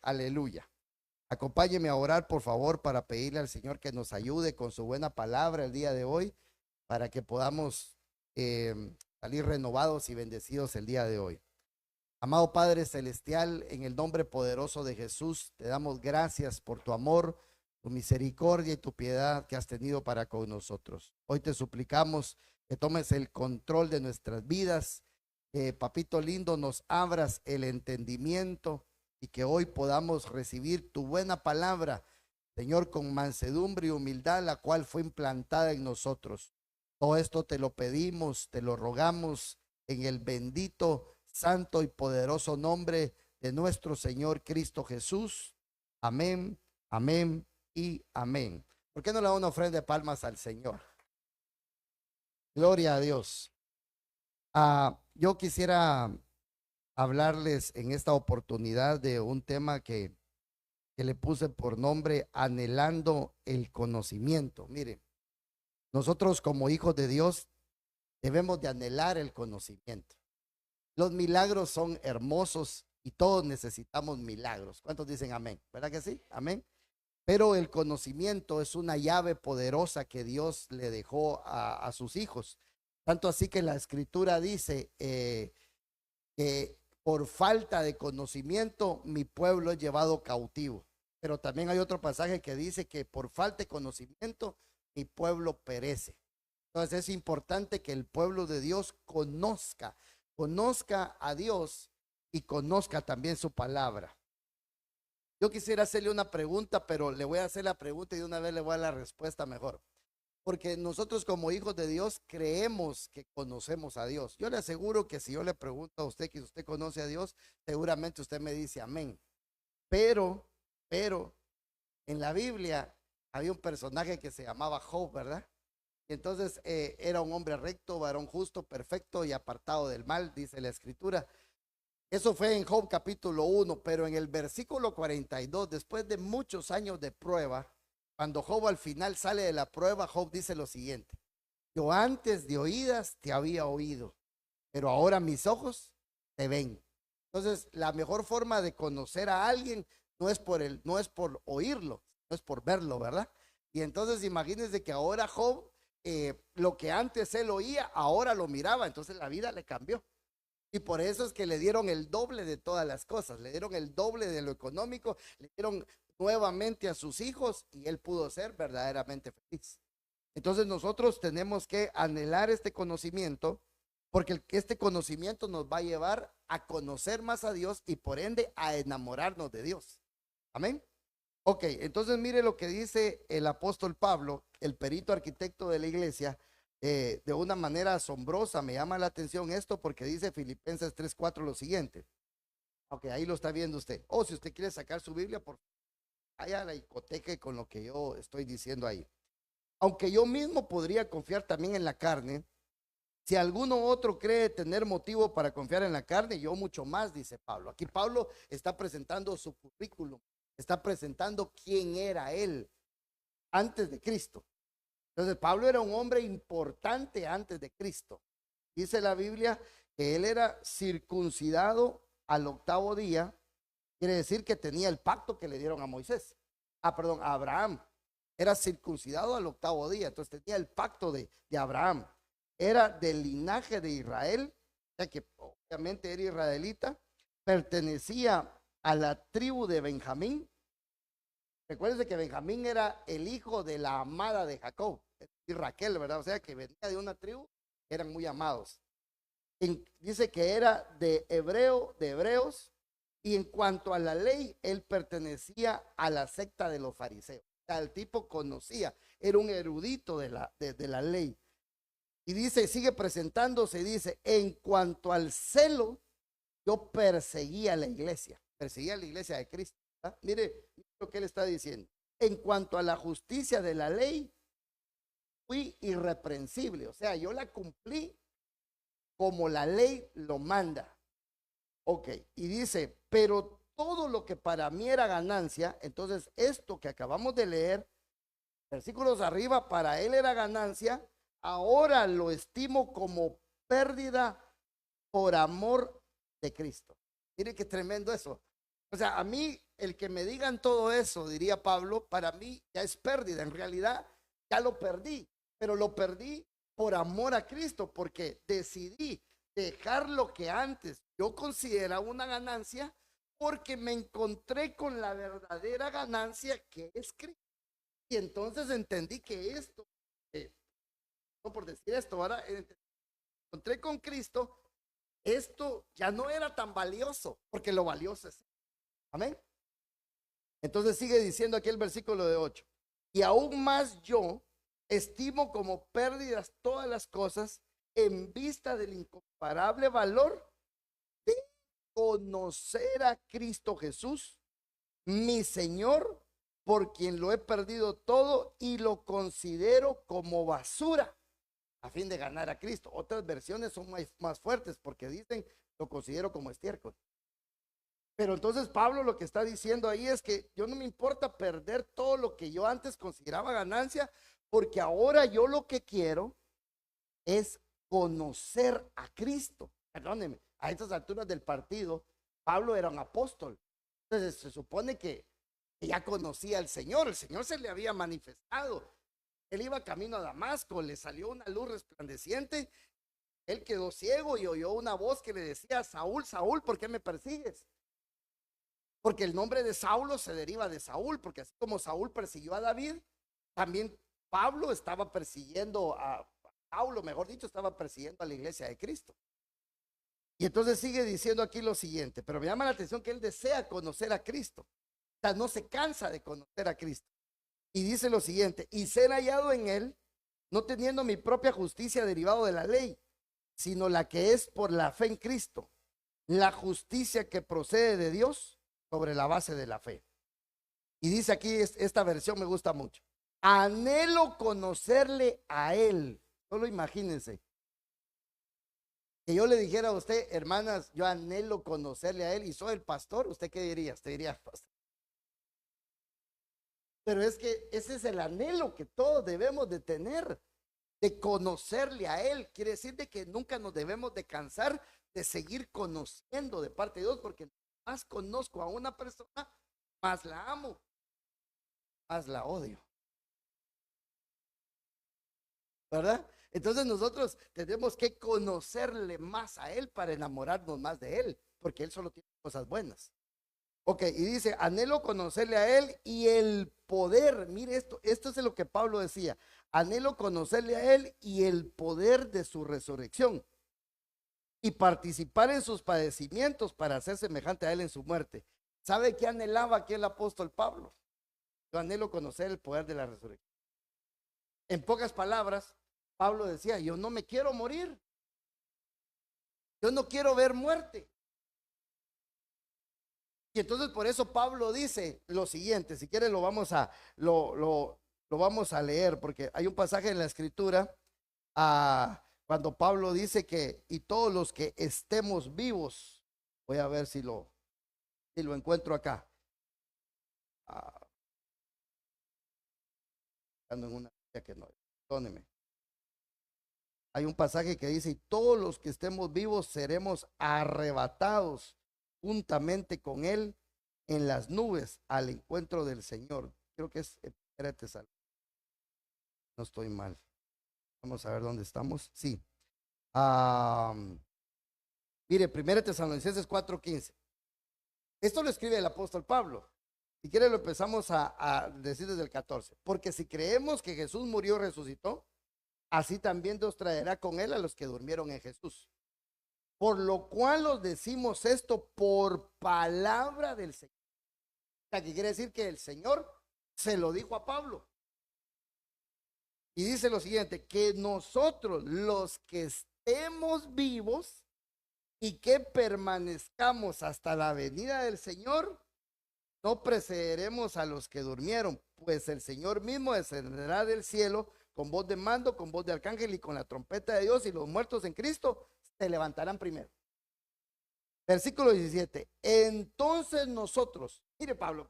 Aleluya. Acompáñeme a orar, por favor, para pedirle al Señor que nos ayude con su buena palabra el día de hoy, para que podamos salir renovados y bendecidos el día de hoy. Amado Padre Celestial, en el nombre poderoso de Jesús, te damos gracias por tu amor, tu misericordia y tu piedad que has tenido para con nosotros. Hoy te suplicamos que tomes el control de nuestras vidas, que papito lindo nos abras el entendimiento y que hoy podamos recibir tu buena palabra, Señor, con mansedumbre y humildad, la cual fue implantada en nosotros. Todo esto te lo pedimos, te lo rogamos en el bendito, santo y poderoso nombre de nuestro Señor Cristo Jesús. Amén, amén y amén. ¿Por qué no le da una ofrenda de palmas al Señor? Gloria a Dios. Yo quisiera hablarles en esta oportunidad de un tema que le puse por nombre anhelando el conocimiento. Mire, nosotros como hijos de Dios debemos de anhelar el conocimiento. Los milagros son hermosos y todos necesitamos milagros. ¿Cuántos dicen amén? ¿Verdad que sí? Amén. Pero el conocimiento es una llave poderosa que Dios le dejó a sus hijos. Tanto así que la escritura dice que por falta de conocimiento mi pueblo es llevado cautivo. Pero también hay otro pasaje que dice que por falta de conocimiento mi pueblo perece. Entonces es importante que el pueblo de Dios conozca a Dios y conozca también su palabra. Yo quisiera hacerle una pregunta, pero le voy a hacer la pregunta y de una vez le voy a dar la respuesta mejor. Porque nosotros como hijos de Dios creemos que conocemos a Dios. Yo le aseguro que si yo le pregunto a usted que usted conoce a Dios, seguramente usted me dice amén. Pero, en la Biblia había un personaje que se llamaba Job, ¿verdad? Y entonces era un hombre recto, varón justo, perfecto y apartado del mal, dice la escritura. Eso fue en Job capítulo 1, pero en el versículo 42, después de muchos años de prueba, cuando Job al final sale de la prueba, Job dice lo siguiente: yo antes de oídas te había oído, pero ahora mis ojos te ven. Entonces, la mejor forma de conocer a alguien no es por oírlo, no es por verlo, ¿verdad? Y entonces imagínense que ahora Job, lo que antes él oía, ahora lo miraba, entonces la vida le cambió. Y por eso es que le dieron el doble de todas las cosas, le dieron el doble de lo económico, le dieron nuevamente a sus hijos y él pudo ser verdaderamente feliz. Entonces nosotros tenemos que anhelar este conocimiento porque este conocimiento nos va a llevar a conocer más a Dios y por ende a enamorarnos de Dios. Amén. Ok, entonces mire lo que dice el apóstol Pablo, el perito arquitecto de la iglesia, de una manera asombrosa. Me llama la atención esto porque dice Filipenses 3:4 lo siguiente. Ok, ahí lo está viendo usted. O si usted quiere sacar su Biblia, por vaya a la hipoteca con lo que yo estoy diciendo ahí. Aunque yo mismo podría confiar también en la carne, si alguno otro cree tener motivo para confiar en la carne, yo mucho más, dice Pablo. Aquí Pablo está presentando su currículum, está presentando quién era él antes de Cristo. Entonces Pablo era un hombre importante antes de Cristo. Dice la Biblia que él era circuncidado al octavo día, quiere decir que tenía el pacto que le dieron a Moisés. Perdón, a Abraham. Era circuncidado al octavo día, entonces tenía el pacto de Abraham. Era del linaje de Israel, o sea que obviamente era israelita, pertenecía a la tribu de Benjamín. Recuérdense que Benjamín era el hijo de la amada de Jacob, y Raquel, ¿verdad? O sea que venía de una tribu, eran muy amados. Dice que era de hebreos, y en cuanto a la ley, él pertenecía a la secta de los fariseos. O sea, el tipo conocía, era un erudito de la ley. Y dice, sigue presentándose, y dice, en cuanto al celo, yo perseguía la iglesia de Cristo. ¿Verdad? Mire lo que él está diciendo. En cuanto a la justicia de la ley, fui irreprensible. O sea, yo la cumplí como la ley lo manda. Ok, y dice, pero todo lo que para mí era ganancia, entonces esto que acabamos de leer, versículos arriba, para él era ganancia, ahora lo estimo como pérdida por amor de Cristo. Mire qué tremendo eso. O sea, a mí, el que me digan todo eso, diría Pablo, para mí ya es pérdida. En realidad, ya lo perdí, pero lo perdí por amor a Cristo, porque decidí dejar lo que antes yo consideraba una ganancia, porque me encontré con la verdadera ganancia que es Cristo. Y entonces entendí que esto, no por decir esto, ahora encontré con Cristo, esto ya no era tan valioso, porque lo valioso es. Amén. Entonces sigue diciendo aquí el versículo de 8. Y aún más yo estimo como pérdidas todas las cosas en vista del incomparable valor de conocer a Cristo Jesús, mi Señor, por quien lo he perdido todo y lo considero como basura a fin de ganar a Cristo. Otras versiones son más fuertes porque dicen lo considero como estiércol. Pero entonces Pablo lo que está diciendo ahí es que yo no me importa perder todo lo que yo antes consideraba ganancia, porque ahora yo lo que quiero es conocer a Cristo. Perdónenme, a estas alturas del partido, Pablo era un apóstol. Entonces se supone que ya conocía al Señor, el Señor se le había manifestado. Él iba camino a Damasco, le salió una luz resplandeciente, él quedó ciego y oyó una voz que le decía: Saúl, Saúl, ¿por qué me persigues? Porque el nombre de Saulo se deriva de Saúl, porque así como Saúl persiguió a David, también Pablo estaba persiguiendo a Saulo, mejor dicho, estaba persiguiendo a la iglesia de Cristo. Y entonces sigue diciendo aquí lo siguiente, pero me llama la atención que él desea conocer a Cristo. O sea, no se cansa de conocer a Cristo. Y dice lo siguiente: y ser hallado en él, no teniendo mi propia justicia derivado de la ley, sino la que es por la fe en Cristo, la justicia que procede de Dios sobre la base de la fe. Y dice aquí, esta versión me gusta mucho: anhelo conocerle a él. Solo imagínense que yo le dijera a usted: hermanas, yo anhelo conocerle a él y soy el pastor. ¿Usted qué diría? Usted diría: pastor. Pero es que ese es el anhelo que todos debemos de tener, de conocerle a él. Quiere decir de que nunca nos debemos de cansar de seguir conociendo de parte de Dios, porque más conozco a una persona, más la amo, más la odio, ¿verdad? Entonces nosotros tenemos que conocerle más a él para enamorarnos más de él, porque él solo tiene cosas buenas. Ok, y dice: anhelo conocerle a él y el poder. Mire esto es lo que Pablo decía: anhelo conocerle a él y el poder de su resurrección y participar en sus padecimientos para ser semejante a él en su muerte. ¿Sabe qué anhelaba aquí el apóstol Pablo? Yo anhelo conocer el poder de la resurrección. En pocas palabras, Pablo decía: yo no me quiero morir, yo no quiero ver muerte. Y entonces por eso Pablo dice lo siguiente, si quiere lo vamos a leer, porque hay un pasaje en la escritura, cuando Pablo dice que y todos los que estemos vivos, voy a ver si lo encuentro acá. En una que no, perdóneme. Hay un pasaje que dice: y todos los que estemos vivos seremos arrebatados juntamente con él en las nubes al encuentro del Señor. Creo que es no estoy mal. Vamos a ver dónde estamos. Sí. Ah, mire, 1 Tesalonicenses 4:15. Esto lo escribe el apóstol Pablo. Si quiere lo empezamos a decir desde el 14. Porque si creemos que Jesús murió y resucitó, así también Dios traerá con él a los que durmieron en Jesús. Por lo cual os decimos esto por palabra del Señor. O sea, que quiere decir que el Señor se lo dijo a Pablo. Y dice lo siguiente: que nosotros los que estemos vivos y que permanezcamos hasta la venida del Señor, no precederemos a los que durmieron, pues el Señor mismo descenderá del cielo con voz de mando, con voz de arcángel y con la trompeta de Dios, y los muertos en Cristo se levantarán primero. Versículo 17. Entonces nosotros, mire Pablo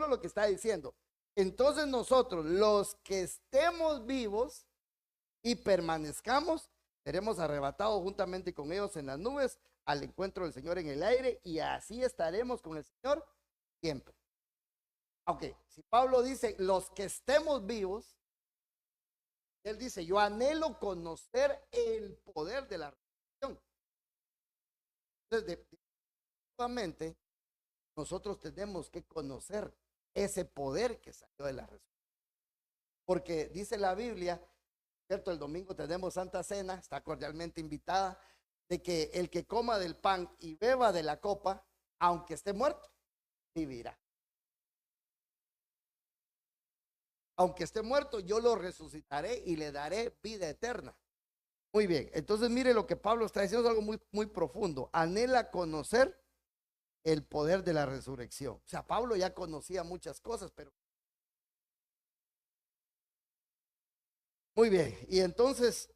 lo que está diciendo: entonces nosotros, los que estemos vivos y permanezcamos, seremos arrebatados juntamente con ellos en las nubes al encuentro del Señor en el aire, y así estaremos con el Señor siempre. Ok, si Pablo dice los que estemos vivos, él dice, yo anhelo conocer el poder de la resurrección. Entonces, definitivamente, nosotros tenemos que conocer ese poder que salió de la resurrección. Porque dice la Biblia, ¿cierto? El domingo tenemos Santa Cena, está cordialmente invitada, de que el que coma del pan y beba de la copa, aunque esté muerto, vivirá. Aunque esté muerto, yo lo resucitaré y le daré vida eterna. Muy bien, entonces mire lo que Pablo está diciendo, es algo muy, muy profundo. Anhela conocer el poder de la resurrección. O sea, Pablo ya conocía muchas cosas, pero... Muy bien, y entonces,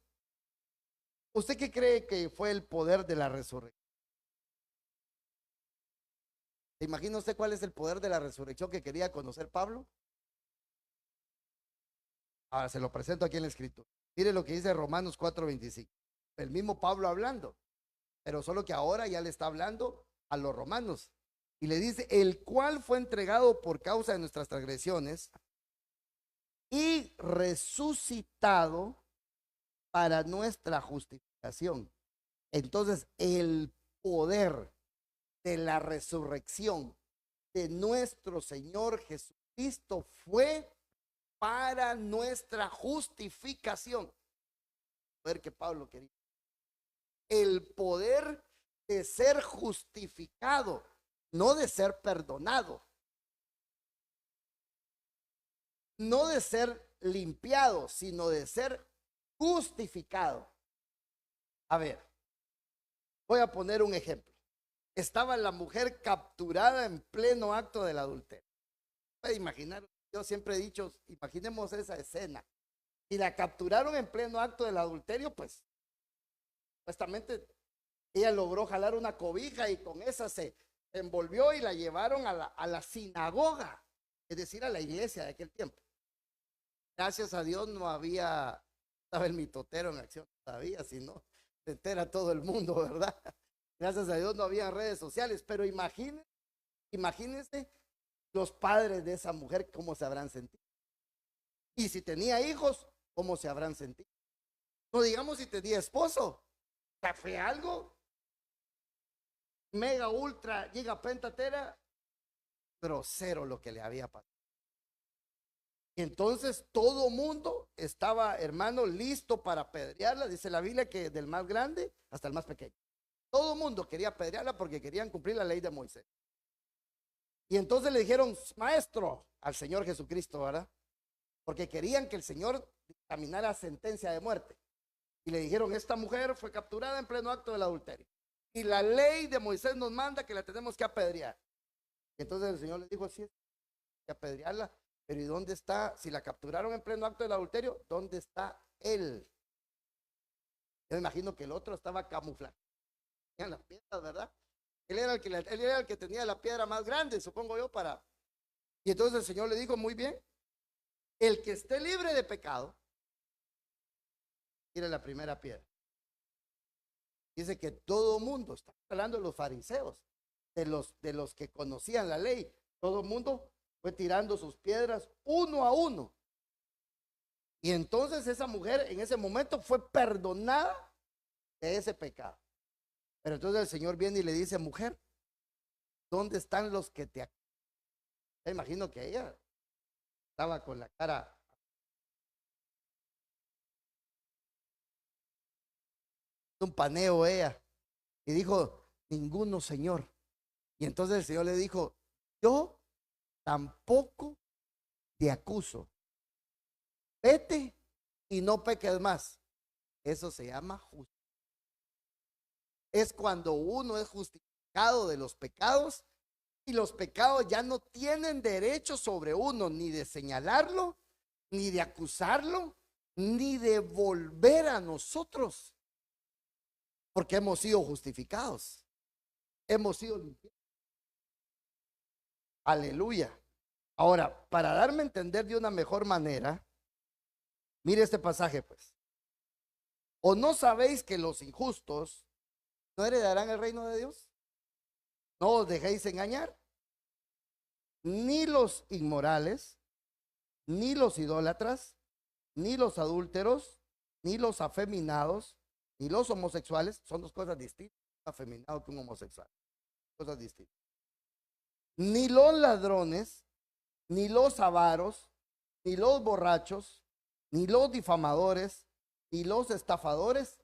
¿usted qué cree que fue el poder de la resurrección? ¿Se imagina usted cuál es el poder de la resurrección que quería conocer Pablo? Ahora se lo presento aquí en la escritura. Mire lo que dice Romanos 4:25. El mismo Pablo hablando, pero solo que ahora ya le está hablando a los romanos. Y le dice, el cual fue entregado por causa de nuestras transgresiones y resucitado para nuestra justificación. Entonces, el poder de la resurrección de nuestro Señor Jesucristo fue para nuestra justificación. Ver que Pablo quería. El poder de ser justificado, no de ser perdonado, no de ser limpiado, sino de ser justificado. A ver, voy a poner un ejemplo. Estaba la mujer capturada en pleno acto del adulterio. Puede imaginar, yo siempre he dicho, imaginemos esa escena. Y la capturaron en pleno acto del adulterio, pues supuestamente ella logró jalar una cobija y con esa se envolvió y la llevaron a la sinagoga, es decir, a la iglesia de aquel tiempo. Gracias a Dios no había, estaba el mitotero en acción todavía, si no, se entera todo el mundo, ¿verdad? Gracias a Dios no había redes sociales, pero imagínense los padres de esa mujer cómo se habrán sentido. Y si tenía hijos, cómo se habrán sentido. No digamos si tenía esposo, fue algo mega ultra giga pentatera grosero lo que le había pasado. Y entonces todo mundo estaba, hermano, listo para apedrearla. Dice la Biblia que del más grande hasta el más pequeño. Todo mundo quería apedrearla porque querían cumplir la ley de Moisés. Y entonces le dijeron, maestro, al Señor Jesucristo, ¿verdad? Porque querían que el Señor dictaminara sentencia de muerte. Y le dijeron, esta mujer fue capturada en pleno acto del adulterio. Y la ley de Moisés nos manda que la tenemos que apedrear. Y entonces el Señor les dijo, sí, hay que apedrearla. Pero ¿y dónde está? Si la capturaron en pleno acto del adulterio, ¿dónde está él? Yo me imagino que el otro estaba camuflado en las piedras, ¿verdad? Él era el que tenía la piedra más grande, supongo yo, para... Y entonces el Señor le dijo, muy bien, el que esté libre de pecado, tire la primera piedra. Dice que todo mundo, está hablando de los fariseos, de los que conocían la ley, todo el mundo fue tirando sus piedras uno a uno. Y entonces esa mujer en ese momento fue perdonada de ese pecado. Pero entonces el Señor viene y le dice, mujer, ¿dónde están los que te... Me imagino que ella estaba con la cara... un paneo ella. Y dijo, ninguno, Señor. Y entonces el Señor le dijo, yo tampoco te acuso. Vete y no peques más. Eso se llama justicia. Es cuando uno es justificado de los pecados y los pecados ya no tienen derecho sobre uno, ni de señalarlo, ni de acusarlo, ni de volver a nosotros, porque hemos sido justificados, hemos sido limpiados. Aleluya. Ahora, para darme a entender de una mejor manera, mire este pasaje pues. ¿O no sabéis que los injustos no heredarán el reino de Dios? No os dejéis engañar. ni los inmorales, ni los idólatras, ni los adúlteros, ni los afeminados, ni los homosexuales. Son dos cosas distintas, un afeminado que un homosexual, cosas distintas. Ni los ladrones, ni los avaros, ni los borrachos, ni los difamadores, ni los estafadores.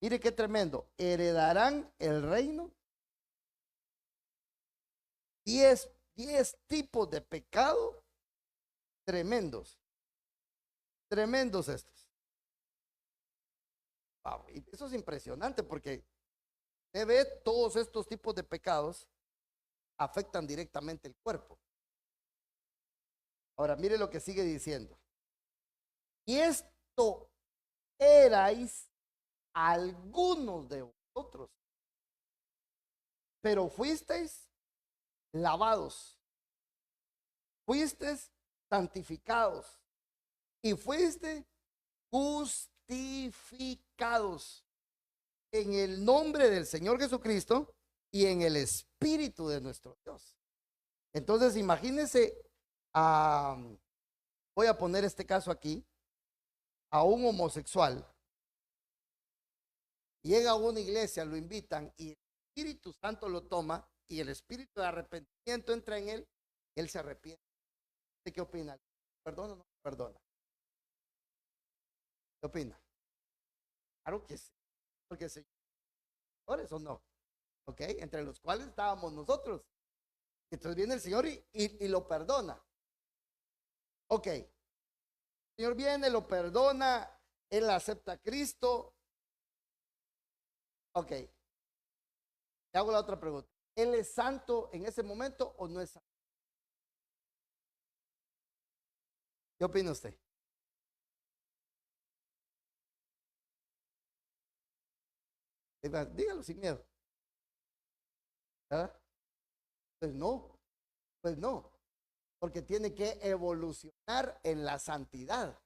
Mire qué tremendo. Heredarán el reino. 10 tipos de pecado tremendos. Tremendos estos. Wow, y eso es impresionante porque usted ve todos estos tipos de pecados afectan directamente el cuerpo. Ahora mire lo que sigue diciendo. Y esto erais algunos de vosotros, pero fuisteis lavados, fuisteis santificados y fuisteis justificados en el nombre del Señor Jesucristo y en el Espíritu de nuestro Dios. Entonces imagínense, voy a poner este caso aquí, a un homosexual. Llega a una iglesia, lo invitan y el Espíritu Santo lo toma y el espíritu de arrepentimiento entra en él se arrepiente. ¿Qué opina? ¿Perdona o no perdona? ¿Qué opina? Claro que sí, porque señores o no, ¿ok? Entre los cuales estábamos nosotros. Entonces viene el Señor y lo perdona. Ok, el Señor viene, lo perdona, él acepta a Cristo. Ok, le hago la otra pregunta. ¿Él es santo en ese momento o no es santo? ¿Qué opina usted? Dígalo sin miedo. ¿Verdad? Pues no, porque tiene que evolucionar en la santidad.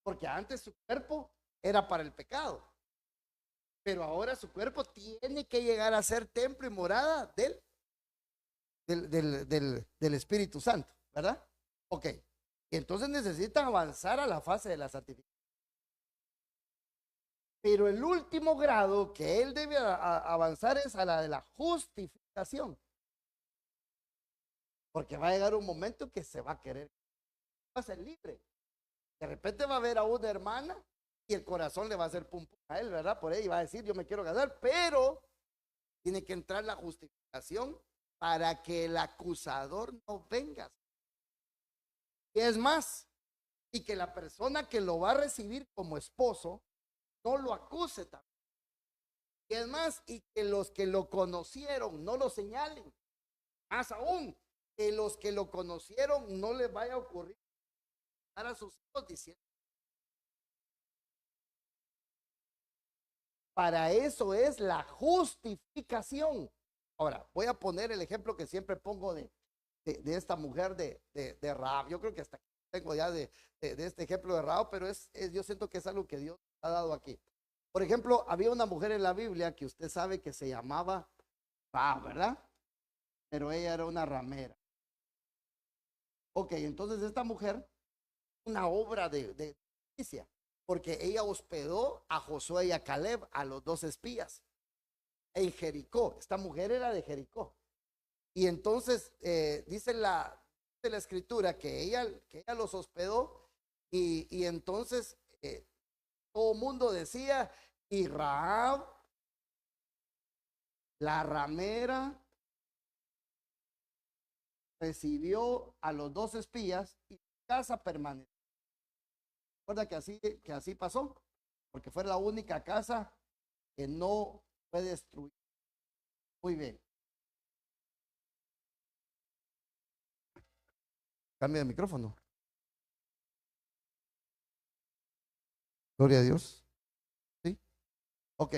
Porque antes su cuerpo era para el pecado, pero ahora su cuerpo tiene que llegar a ser templo y morada del Espíritu Santo, ¿verdad? Ok, y entonces necesita avanzar a la fase de la santificación. Pero el último grado que él debe avanzar es a la de la justificación. Porque va a llegar un momento que se va a querer, va a ser libre. De repente va a ver a una hermana y el corazón le va a hacer pum pum a él, ¿verdad? Por ahí va a decir, yo me quiero casar, pero tiene que entrar la justificación para que el acusador no venga. Y es más, y que la persona que lo va a recibir como esposo no lo acuse también. Y es más, y que los que lo conocieron no lo señalen. Más aún, que los que lo conocieron no les vaya a ocurrir a sus hijos diciendo. Para eso es la justificación. Ahora, voy a poner el ejemplo que siempre pongo de esta mujer de Rahab. Yo creo que hasta tengo ya de este ejemplo de Rahab, pero yo siento que es algo que Dios ha dado aquí. Por ejemplo, había una mujer en la Biblia que usted sabe que se llamaba Rahab, ¿verdad? Pero ella era una ramera. Ok, entonces esta mujer, una obra de justicia, porque ella hospedó a Josué y a Caleb, a los dos espías, en Jericó. Esta mujer era de Jericó. Y entonces dice la escritura que ella los hospedó y entonces todo el mundo decía, y Rahab, la ramera, recibió a los dos espías y su casa permaneció. Recuerda que así pasó, porque fue la única casa que no fue destruida. Muy bien. Cambia de micrófono. Gloria a Dios. ¿Sí? Ok.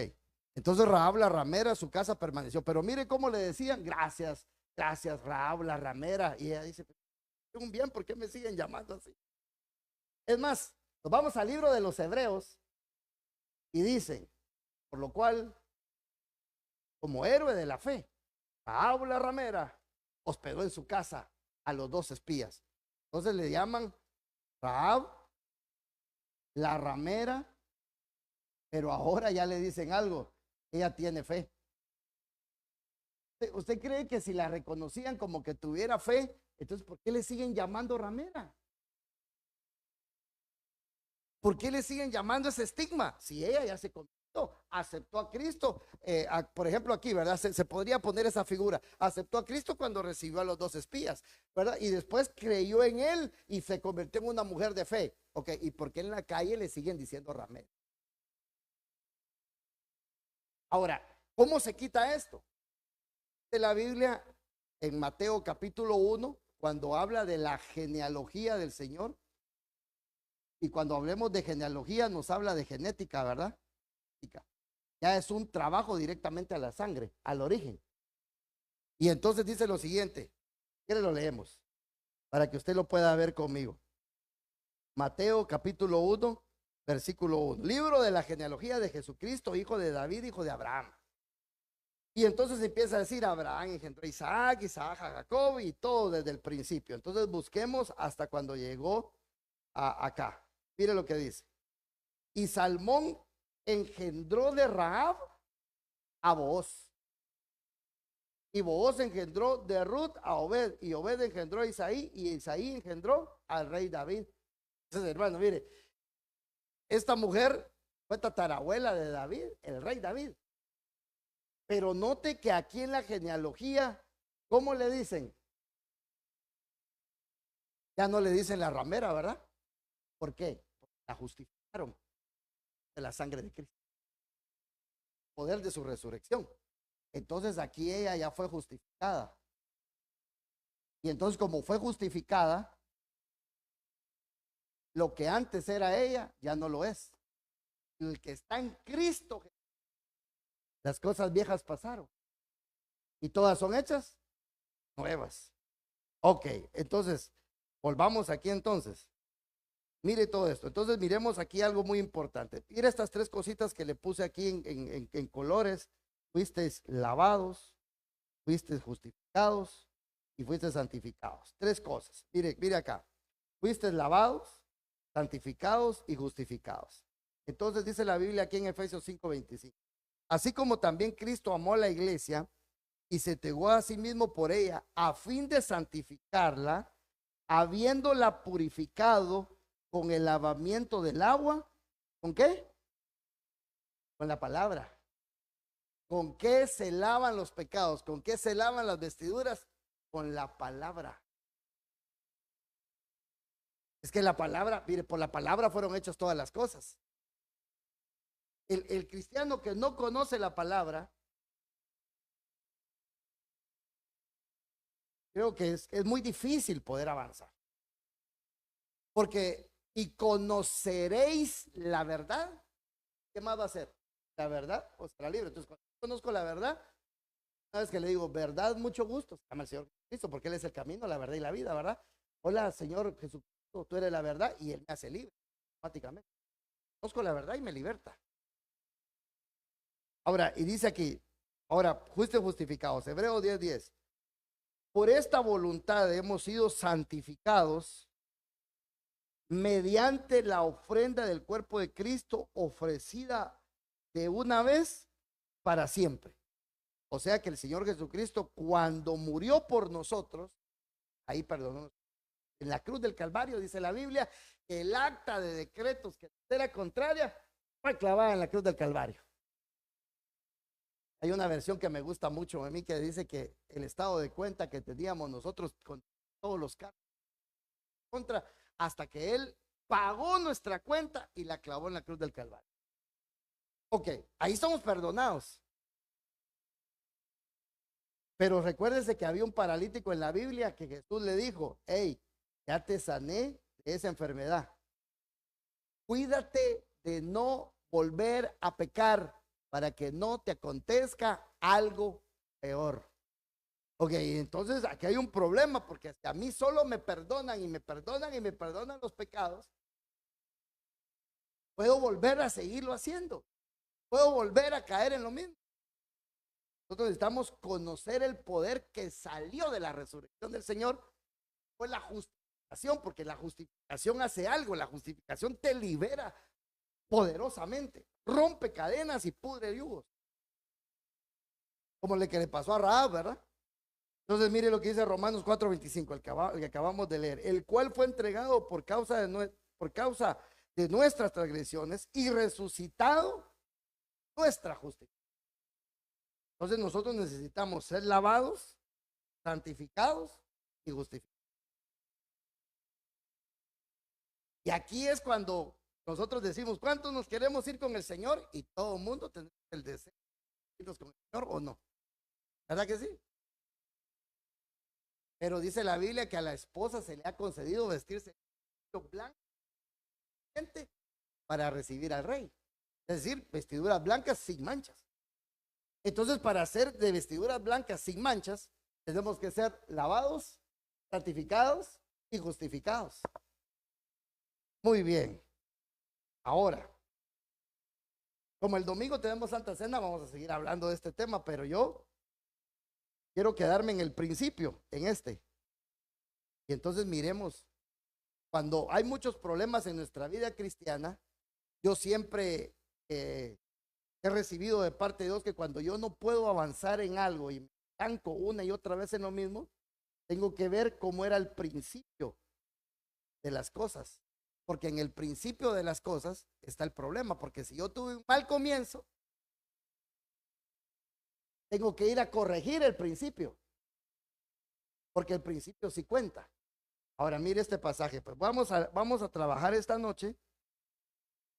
Entonces Rahab la ramera, su casa permaneció. Pero mire cómo le decían, gracias, gracias Rahab la ramera. Y ella dice, un bien, ¿por qué me siguen llamando así? Es más, nos vamos al libro de los Hebreos y dice, por lo cual, como héroe de la fe, Rahab la ramera hospedó en su casa a los 2 espías. Entonces le llaman Rahab, la ramera, pero ahora ya le dicen algo, ella tiene fe. ¿Usted cree que si la reconocían como que tuviera fe, entonces por qué le siguen llamando ramera? ¿Por qué le siguen llamando ese estigma? Si ella ya se convirtió, aceptó a Cristo, por ejemplo aquí, ¿verdad? Se podría poner esa figura. Aceptó a Cristo cuando recibió a los 2 espías, ¿verdad? Y después creyó en él y se convirtió en una mujer de fe. Ok, ¿y por qué en la calle le siguen diciendo ramera? Ahora, ¿cómo se quita esto? De la Biblia, en Mateo capítulo 1, cuando habla de la genealogía del Señor, y cuando hablemos de genealogía nos habla de genética, ¿verdad? Ya es un trabajo directamente a la sangre, al origen. Y entonces dice lo siguiente, ¿qué lo leemos? Para que usted lo pueda ver conmigo. Mateo capítulo 1, versículo 1. Libro de la genealogía de Jesucristo, hijo de David, hijo de Abraham. Y entonces empieza a decir, Abraham engendró a Isaac, Isaac a Jacob y todo desde el principio. Entonces busquemos hasta cuando llegó acá. Mire lo que dice. Y Salmón engendró de Rahab a Booz. Y Booz engendró de Ruth a Obed. Y Obed engendró a Isaí. Y Isaí engendró al rey David. Entonces, hermano, mire, esta mujer fue tatarabuela de David, el rey David. Pero note que aquí en la genealogía, ¿cómo le dicen? Ya no le dicen la ramera, ¿verdad? ¿Por qué? Porque la justificaron de la sangre de Cristo, poder de su resurrección. Entonces aquí ella ya fue justificada. Y entonces como fue justificada, lo que antes era ella ya no lo es. El que está en Cristo, las cosas viejas pasaron y todas son hechas nuevas. Ok, entonces volvamos aquí entonces. Mire todo esto. Entonces miremos aquí algo muy importante. Mira estas 3 cositas que le puse aquí en colores. Fuisteis lavados, fuisteis justificados y fuisteis santificados. 3 cosas. Mire acá. Fuisteis lavados, santificados y justificados. Entonces dice la Biblia aquí en Efesios 5:25. Así como también Cristo amó a la iglesia y se entregó a sí mismo por ella a fin de santificarla, habiéndola purificado con el lavamiento del agua. ¿Con qué? Con la palabra. ¿Con qué se lavan los pecados? ¿Con qué se lavan las vestiduras? Con la palabra. Es que la palabra, mire, por la palabra fueron hechas todas las cosas. El cristiano que no conoce la palabra, creo que es muy difícil poder avanzar. Porque, y conoceréis la verdad, ¿qué más va a hacer? La verdad os será libre. Entonces, cuando conozco la verdad, una vez que le digo, verdad, mucho gusto, se llama el Señor Cristo, porque Él es el camino, la verdad y la vida, ¿verdad? Hola, Señor Jesucristo, tú eres la verdad, y Él me hace libre, automáticamente. Conozco la verdad y me liberta. Ahora, y dice aquí, ahora, fuiste justificados, Hebreos 10:10. Por esta voluntad hemos sido santificados mediante la ofrenda del cuerpo de Cristo ofrecida de una vez para siempre. O sea que el Señor Jesucristo, cuando murió por nosotros, ahí perdonó. En la cruz del Calvario, dice la Biblia, el acta de decretos que era contraria fue clavada en la cruz del Calvario. Hay una versión que me gusta mucho a mí que dice que el estado de cuenta que teníamos nosotros con todos los cargos contra, hasta que Él pagó nuestra cuenta y la clavó en la cruz del Calvario. Ok, ahí estamos perdonados. Pero recuérdese que había un paralítico en la Biblia que Jesús le dijo, hey, ya te sané de esa enfermedad. Cuídate de no volver a pecar para que no te acontezca algo peor. Ok, entonces aquí hay un problema porque a mí solo me perdonan y me perdonan y me perdonan los pecados. Puedo volver a seguirlo haciendo. Puedo volver a caer en lo mismo. Nosotros necesitamos conocer el poder que salió de la resurrección del Señor. Fue la justificación, porque la justificación hace algo, la justificación te libera poderosamente, rompe cadenas y pudre yugos, como le que le pasó a Rahab, ¿verdad? Entonces mire lo que dice Romanos 4:25, el que acabamos de leer, el cual fue entregado por causa de nuestras transgresiones y resucitado nuestra justicia. Entonces nosotros necesitamos ser lavados, santificados y justificados. Y aquí es cuando nosotros decimos, ¿cuántos nos queremos ir con el Señor? Y todo el mundo tiene el deseo de irnos con el Señor o no. ¿Verdad que sí? Pero dice la Biblia que a la esposa se le ha concedido vestirse blanco para recibir al rey. Es decir, vestiduras blancas sin manchas. Entonces, para ser de vestiduras blancas sin manchas, tenemos que ser lavados, santificados y justificados. Muy bien. Ahora, como el domingo tenemos Santa Cena, vamos a seguir hablando de este tema, pero yo quiero quedarme en el principio, en este. Y entonces miremos, cuando hay muchos problemas en nuestra vida cristiana, yo siempre he recibido de parte de Dios que cuando yo no puedo avanzar en algo y me estanco una y otra vez en lo mismo, tengo que ver cómo era el principio de las cosas. Porque en el principio de las cosas está el problema, porque si yo tuve un mal comienzo, tengo que ir a corregir el principio, porque el principio sí cuenta. Ahora mire este pasaje, pues vamos a trabajar esta noche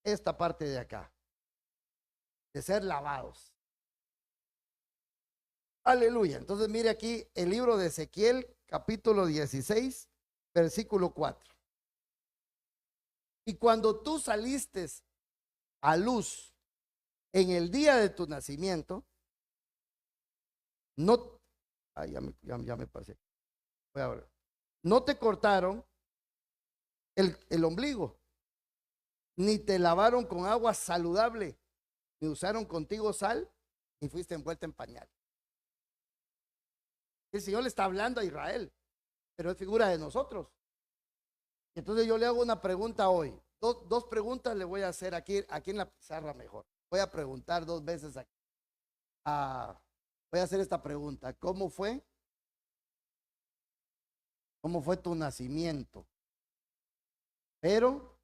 esta parte de acá, de ser lavados. Aleluya. Entonces mire aquí el libro de Ezequiel, capítulo 16, versículo 4. Y cuando tú saliste a luz en el día de tu nacimiento, no, ay, ya me pasé. Voy a ver. No te cortaron el ombligo, ni te lavaron con agua saludable, ni usaron contigo sal, ni fuiste envuelta en pañal. El Señor le está hablando a Israel, pero es figura de nosotros. Entonces yo le hago una pregunta hoy. Dos preguntas le voy a hacer aquí en la pizarra mejor. Voy a preguntar 2 veces aquí. Voy a hacer esta pregunta. ¿Cómo fue? ¿Cómo fue tu nacimiento? Pero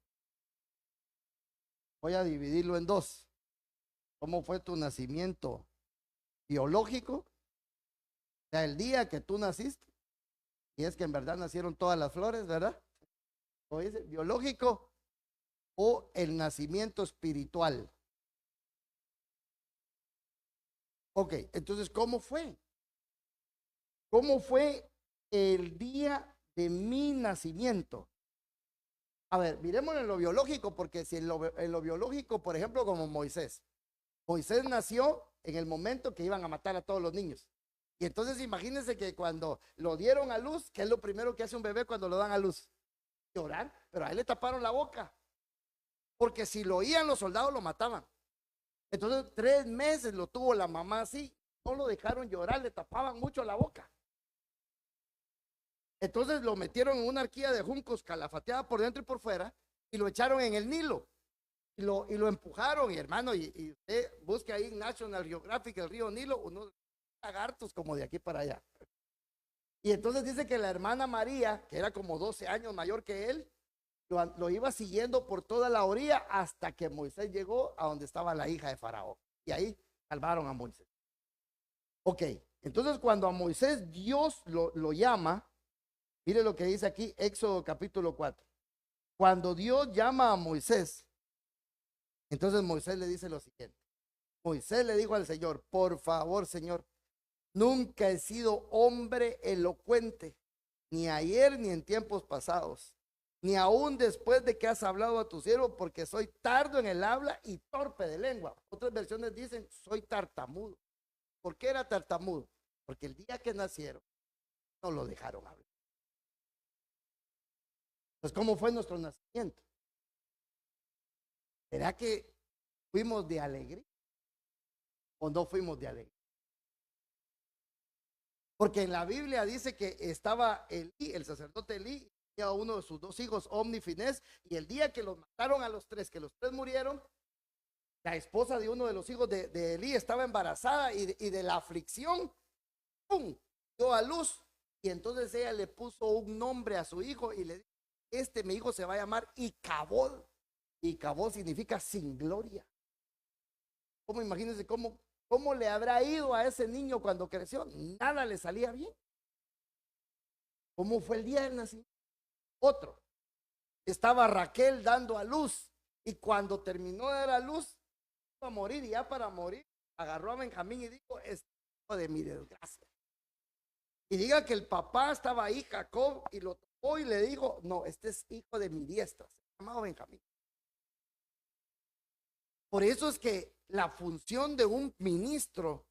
voy a dividirlo en 2. ¿Cómo fue tu nacimiento biológico? O sea, el día que tú naciste. Y es que en verdad nacieron todas las flores, ¿verdad? ¿O dice biológico o el nacimiento espiritual? Ok, entonces, ¿cómo fue? ¿Cómo fue el día de mi nacimiento? A ver, miremos en lo biológico, porque si en lo biológico, por ejemplo, como Moisés. Moisés nació en el momento que iban a matar a todos los niños. Y entonces imagínense que cuando lo dieron a luz, ¿qué es lo primero que hace un bebé cuando lo dan a luz? Llorar, pero a él le taparon la boca. Porque si lo oían los soldados lo mataban. Entonces 3 meses lo tuvo la mamá así, no lo dejaron llorar, le tapaban mucho la boca. Entonces lo metieron en una arquilla de juncos calafateada por dentro y por fuera y lo echaron en el Nilo y lo empujaron, y hermano, y usted busque ahí en National Geographic el río Nilo, unos lagartos como de aquí para allá. Y entonces dice que la hermana María, que era como 12 años mayor que él, lo iba siguiendo por toda la orilla hasta que Moisés llegó a donde estaba la hija de Faraón. Y ahí salvaron a Moisés. Ok, entonces cuando a Moisés Dios lo llama, mire lo que dice aquí, Éxodo capítulo 4. Cuando Dios llama a Moisés, entonces Moisés le dice lo siguiente. Moisés le dijo al Señor, por favor, Señor, nunca he sido hombre elocuente, ni ayer ni en tiempos pasados, ni aún después de que has hablado a tu siervo, porque soy tardo en el habla y torpe de lengua. Otras versiones dicen, soy tartamudo. ¿Por qué era tartamudo? Porque el día que nacieron, no lo dejaron hablar. Entonces, ¿cómo fue nuestro nacimiento? ¿Será que fuimos de alegría o no fuimos de alegría? Porque en la Biblia dice que estaba Elí, el sacerdote Elí, y a uno de sus dos hijos, Omni y Finés, y el día que los mataron a los tres, que los tres murieron, la esposa de uno de los hijos de Elí estaba embarazada y de la aflicción, ¡pum!, dio a luz. Y entonces ella le puso un nombre a su hijo y le dijo, mi hijo se va a llamar Icabod. Icabod significa sin gloria. ¿Cómo imagínense cómo le habrá ido a ese niño cuando creció? Nada le salía bien. ¿Cómo fue el día del nacimiento? Otro, estaba Raquel dando a luz y cuando terminó de dar a luz, iba a morir y ya para morir, agarró a Benjamín y dijo, es hijo de mi desgracia. Y diga que el papá estaba ahí, Jacob, y lo tocó y le dijo, no, este es hijo de mi diestra, se llamaba Benjamín. Por eso es que la función de un ministro,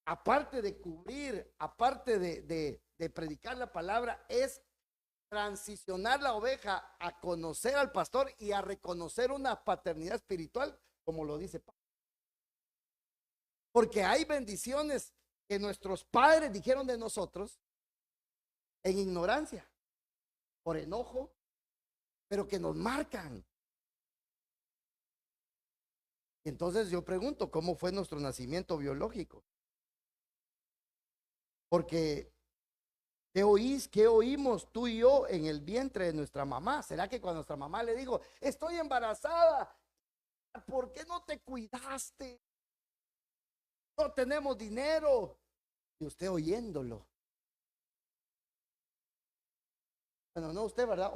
aparte de cubrir, aparte de predicar la palabra, es transicionar la oveja a conocer al pastor y a reconocer una paternidad espiritual, como lo dice Pablo. Porque hay bendiciones que nuestros padres dijeron de nosotros en ignorancia, por enojo, pero que nos marcan. Entonces yo pregunto, ¿cómo fue nuestro nacimiento biológico? Porque ¿qué oímos tú y yo en el vientre de nuestra mamá? ¿Será que cuando nuestra mamá le dijo, estoy embarazada, ¿por qué no te cuidaste? No tenemos dinero. Y usted oyéndolo. Bueno, no usted, ¿verdad?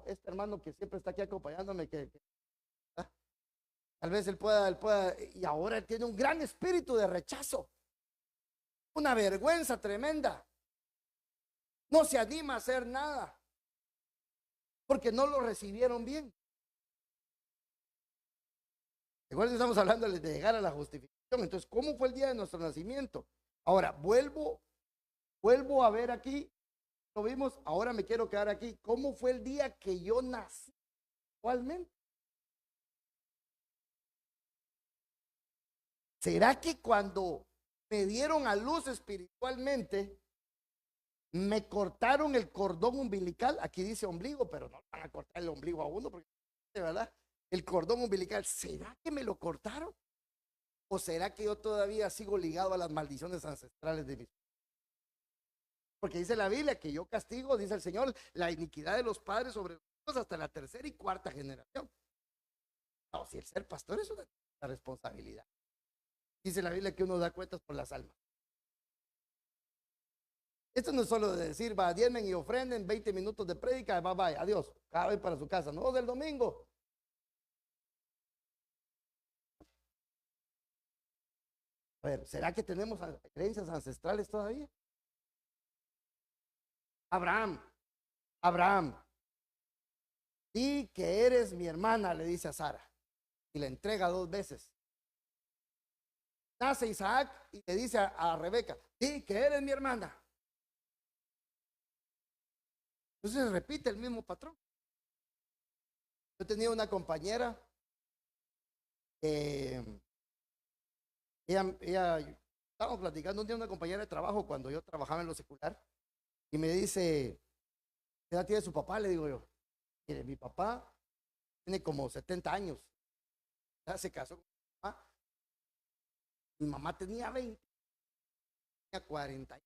Este hermano que siempre está aquí acompañándome, ¿ah? Tal vez él pueda, y ahora él tiene un gran espíritu de rechazo, una vergüenza tremenda. No se anima a hacer nada, porque no lo recibieron bien. Igual estamos hablando de llegar a la justificación. Entonces, ¿cómo fue el día de nuestro nacimiento? Ahora, vuelvo a ver aquí, lo vimos, ahora me quiero quedar aquí. ¿Cómo fue el día que yo nací actualmente? ¿Será que cuando me dieron a luz espiritualmente, me cortaron el cordón umbilical? Aquí dice ombligo, pero no van a cortar el ombligo a uno, porque, ¿verdad? El cordón umbilical, ¿será que me lo cortaron? ¿O será que yo todavía sigo ligado a las maldiciones ancestrales de mis? Porque dice la Biblia que yo castigo, dice el Señor, la iniquidad de los padres sobre los hijos hasta la tercera y cuarta generación. No, si el ser pastor es una responsabilidad. Dice la Biblia que uno da cuentas por las almas. Esto no es solo de decir, va, diezmen y ofrenden, 20 minutos de prédica, bye bye, adiós, cada vez para su casa. No, del domingo. A ver, ¿será que tenemos creencias ancestrales todavía? Abraham, di que eres mi hermana, le dice a Sara, y le entrega 2 veces. Nace Isaac y le dice a Rebeca, di que eres mi hermana. Entonces repite el mismo patrón. Yo tenía una compañera, estábamos platicando un día, una compañera de trabajo cuando yo trabajaba en lo secular, y me dice, ¿qué edad tiene su papá? Le digo yo, mire, mi papá tiene como 70 años, ya se casó con mi mamá tenía 20, tenía 40.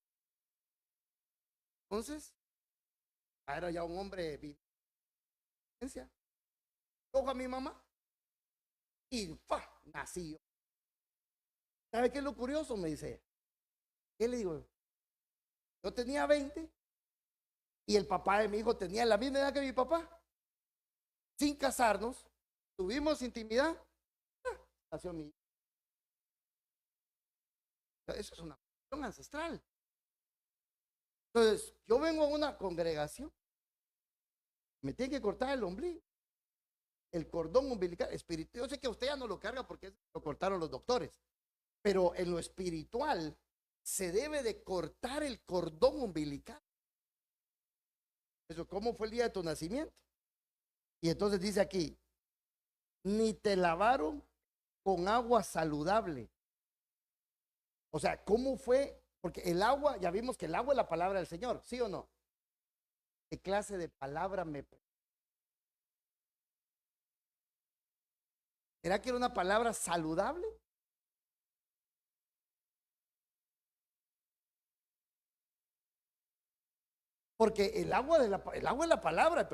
Entonces, era ya un hombre vivencia. Cojo a mi mamá y nací yo. ¿Sabe qué es lo curioso? Me dice. ¿Qué le digo? Yo tenía 20 y el papá de mi hijo tenía la misma edad que mi papá. Sin casarnos, tuvimos intimidad, nació mi hijo. Eso es una cuestión ancestral. Entonces, yo vengo a una congregación, me tiene que cortar el ombligo, el cordón umbilical espiritual. Yo sé que usted ya no lo carga porque lo cortaron los doctores, pero en lo espiritual se debe de cortar el cordón umbilical. Eso, ¿cómo fue el día de tu nacimiento? Y entonces dice aquí, ni te lavaron con agua saludable. O sea, ¿cómo fue Porque el agua, ya vimos que el agua es la palabra del Señor, ¿sí o no? ¿Qué clase de palabra me... ¿Será que era una palabra saludable? Porque el agua es la palabra,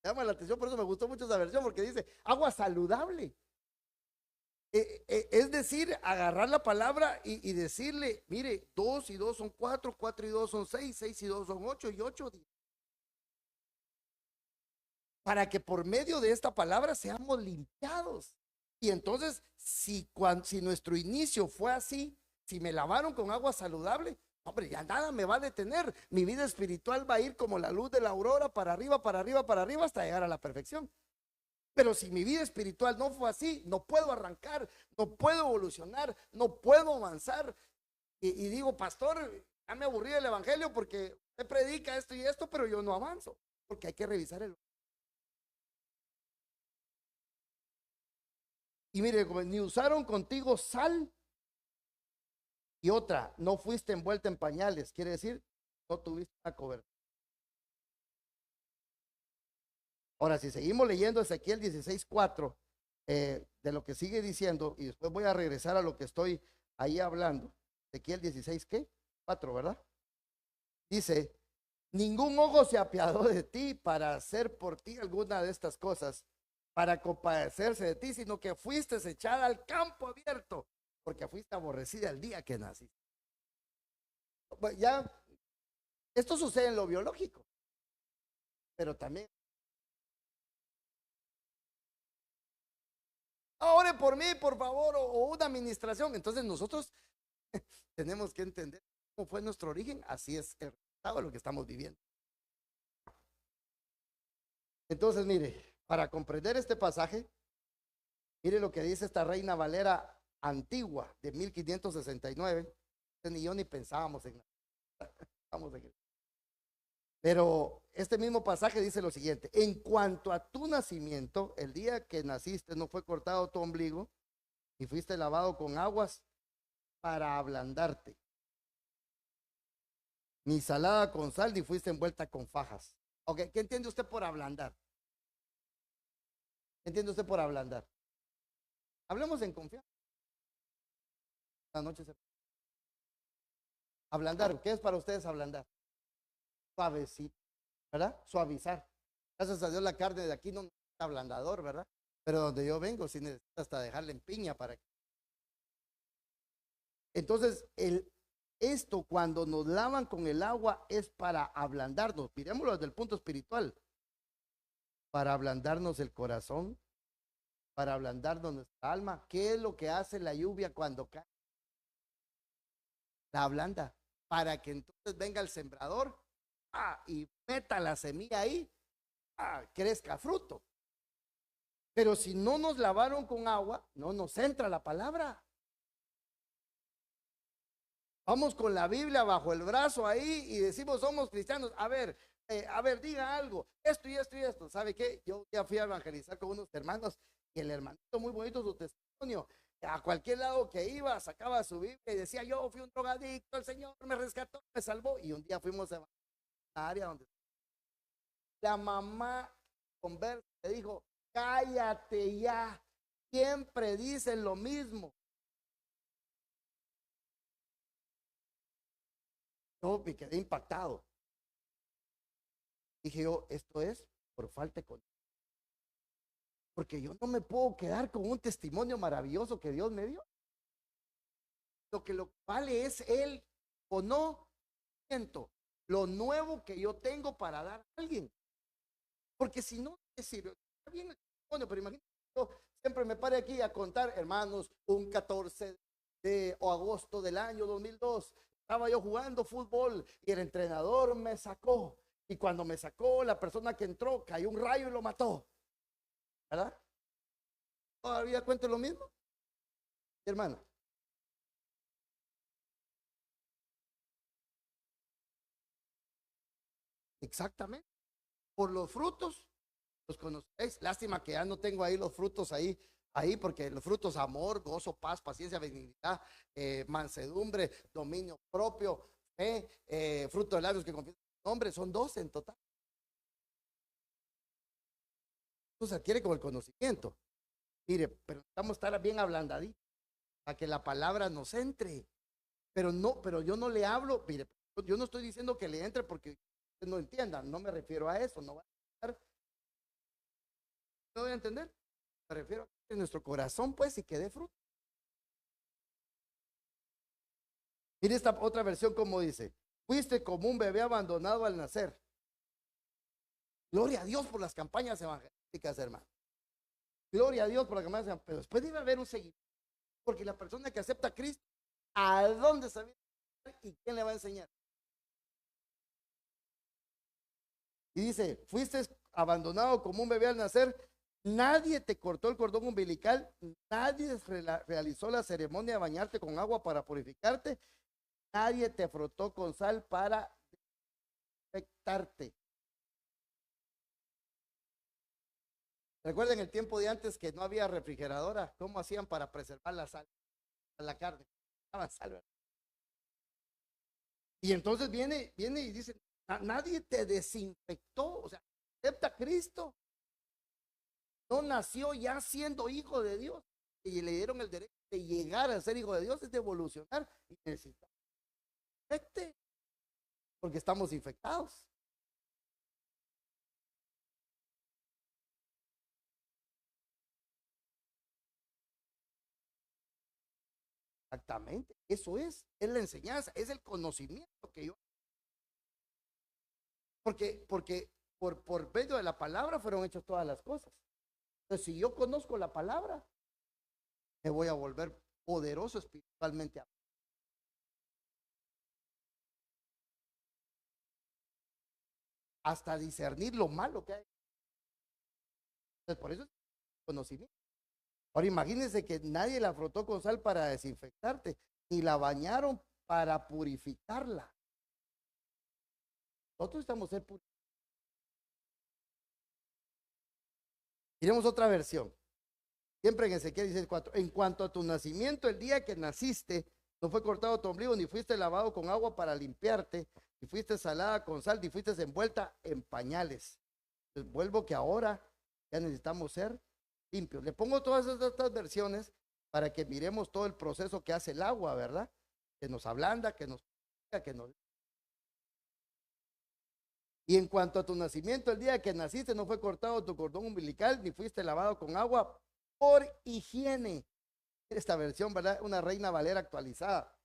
llama la atención, por eso me gustó mucho esa versión, porque dice agua saludable. Es decir, agarrar la palabra y decirle, mire, 2 y 2 son 4, 4 y 2 son 6, 6 y 2 son 8 y 8 10. Para que por medio de esta palabra seamos limpiados. Y entonces, si nuestro inicio fue así, si me lavaron con agua saludable, hombre, ya nada me va a detener. Mi vida espiritual va a ir como la luz de la aurora, para arriba, para arriba, para arriba, hasta llegar a la perfección. Pero si mi vida espiritual no fue así, no puedo arrancar, no puedo evolucionar, no puedo avanzar. Y digo, pastor, ya me aburrí del evangelio porque me predica esto y esto, pero yo no avanzo, porque hay que revisar el... Y mire, ni usaron contigo sal. Y otra, no fuiste envuelta en pañales, quiere decir, no tuviste una cobertura. Ahora, si seguimos leyendo Ezequiel 16:4, de lo que sigue diciendo, y después voy a regresar a lo que estoy ahí hablando. Ezequiel 16, ¿qué? 4, ¿verdad? Dice, ningún ojo se apiadó de ti para hacer por ti alguna de estas cosas, para compadecerse de ti, sino que fuiste echada al campo abierto, porque fuiste aborrecida el día que naciste. Ya, esto sucede en lo biológico, pero también, ore por mí, por favor, o una administración. Entonces nosotros tenemos que entender cómo fue nuestro origen, así es el resultado de lo que estamos viviendo. Entonces, mire, para comprender este pasaje, mire lo que dice esta Reina Valera antigua de 1569. Ni yo ni pensábamos en nada. Pero este mismo pasaje dice lo siguiente: en cuanto a tu nacimiento, el día que naciste no fue cortado tu ombligo y fuiste lavado con aguas para ablandarte, ni salada con sal, ni fuiste envuelta con fajas. Ok, ¿qué entiende usted por ablandar? ¿Qué entiende usted por ablandar? Hablemos en confianza. La noche se... Ablandar, ¿qué es para ustedes ablandar? Suavecito, ¿verdad? Suavizar. Gracias a Dios la carne de aquí no es ablandador, ¿verdad? Pero donde yo vengo sí necesito hasta dejarle en piña para que... Entonces, esto cuando nos lavan con el agua es para ablandarnos. Miremoslo desde el punto espiritual. Para ablandarnos el corazón, para ablandarnos nuestra alma. ¿Qué es lo que hace la lluvia cuando cae? La ablanda. Para que entonces venga el sembrador y meta la semilla ahí, crezca fruto. Pero si no nos lavaron con agua, no nos entra la palabra. Vamos con la Biblia bajo el brazo ahí y decimos somos cristianos. A ver, diga algo, esto y esto y esto. ¿Sabe qué? Yo ya fui a evangelizar con unos hermanos y el hermanito muy bonito su testimonio. A cualquier lado que iba, sacaba su Biblia y decía, yo fui un drogadicto, el Señor me rescató, me salvó. Y un día fuimos a una área donde la mamá conversa le dijo, cállate ya, siempre dicen lo mismo. Yo me quedé impactado. Dije yo, esto es por falta de conocimiento. Porque yo no me puedo quedar con un testimonio maravilloso que Dios me dio. Lo vale es el conocimiento, lo nuevo que yo tengo para dar a alguien. Porque si no, es decir, está bien el testimonio, pero imagínate, yo siempre me pare aquí a contar, hermanos, un 14 de agosto del año 2002, estaba yo jugando fútbol y el entrenador me sacó. Y cuando me sacó, la persona que entró cayó un rayo y lo mató. ¿Verdad? ¿Todavía cuento lo mismo? Hermano. Exactamente. Por los frutos los conocéis. Lástima que ya no tengo ahí los frutos ahí Ahí porque los frutos, amor, gozo, paz, paciencia, benignidad, mansedumbre, dominio propio, fe, fruto de labios que confiesan su nombre, son 12 en total. Entonces adquiere como el conocimiento. Mire, pero necesitamos estar bien ablandaditos para que la palabra nos entre. Pero no, pero yo no le hablo, mire, yo no estoy diciendo que le entre porque no entiendan, no me refiero a eso, no va a entender, no voy a entender, me refiero a que nuestro corazón pues y que dé fruto. Mire esta otra versión como dice, fuiste como un bebé abandonado al nacer. Gloria a Dios por las campañas evangelísticas, hermano. Gloria a Dios por las campañas evangelísticas, pero después debe haber un seguimiento, porque la persona que acepta a Cristo, ¿a dónde se va a ir y quién le va a enseñar? Y dice, fuiste abandonado como un bebé al nacer, nadie te cortó el cordón umbilical, nadie realizó la ceremonia de bañarte con agua para purificarte, nadie te frotó con sal para desinfectarte. Recuerden el tiempo de antes que no había refrigeradora, ¿cómo hacían para preservar la sal, la carne? Sal, y entonces viene y dice, nadie te desinfectó, o sea, acepta a Cristo, no nació ya siendo hijo de Dios y le dieron el derecho de llegar a ser hijo de Dios, es de evolucionar y necesita porque estamos infectados. Exactamente, eso es la enseñanza, es el conocimiento que yo, porque por medio de la palabra fueron hechas todas las cosas. Entonces, si yo conozco la palabra, me voy a volver poderoso espiritualmente. Hasta discernir lo malo que hay. Entonces, por eso es conocimiento. Ahora imagínense que nadie la frotó con sal para desinfectarte, ni la bañaron para purificarla. Nosotros estamos en purificados. Miremos otra versión. Siempre en Ezequiel 16:4. En cuanto a tu nacimiento, el día que naciste, no fue cortado tu ombligo, ni fuiste lavado con agua para limpiarte, ni fuiste salada con sal, ni fuiste envuelta en pañales. Entonces, vuelvo que ahora ya necesitamos ser limpios. Le pongo todas estas versiones para que miremos todo el proceso que hace el agua, ¿verdad? Que nos ablanda, que nos. Y en cuanto a tu nacimiento, el día que naciste, no fue cortado tu cordón umbilical, ni fuiste lavado con agua por higiene. Esta versión, ¿verdad? Una Reina Valera actualizada.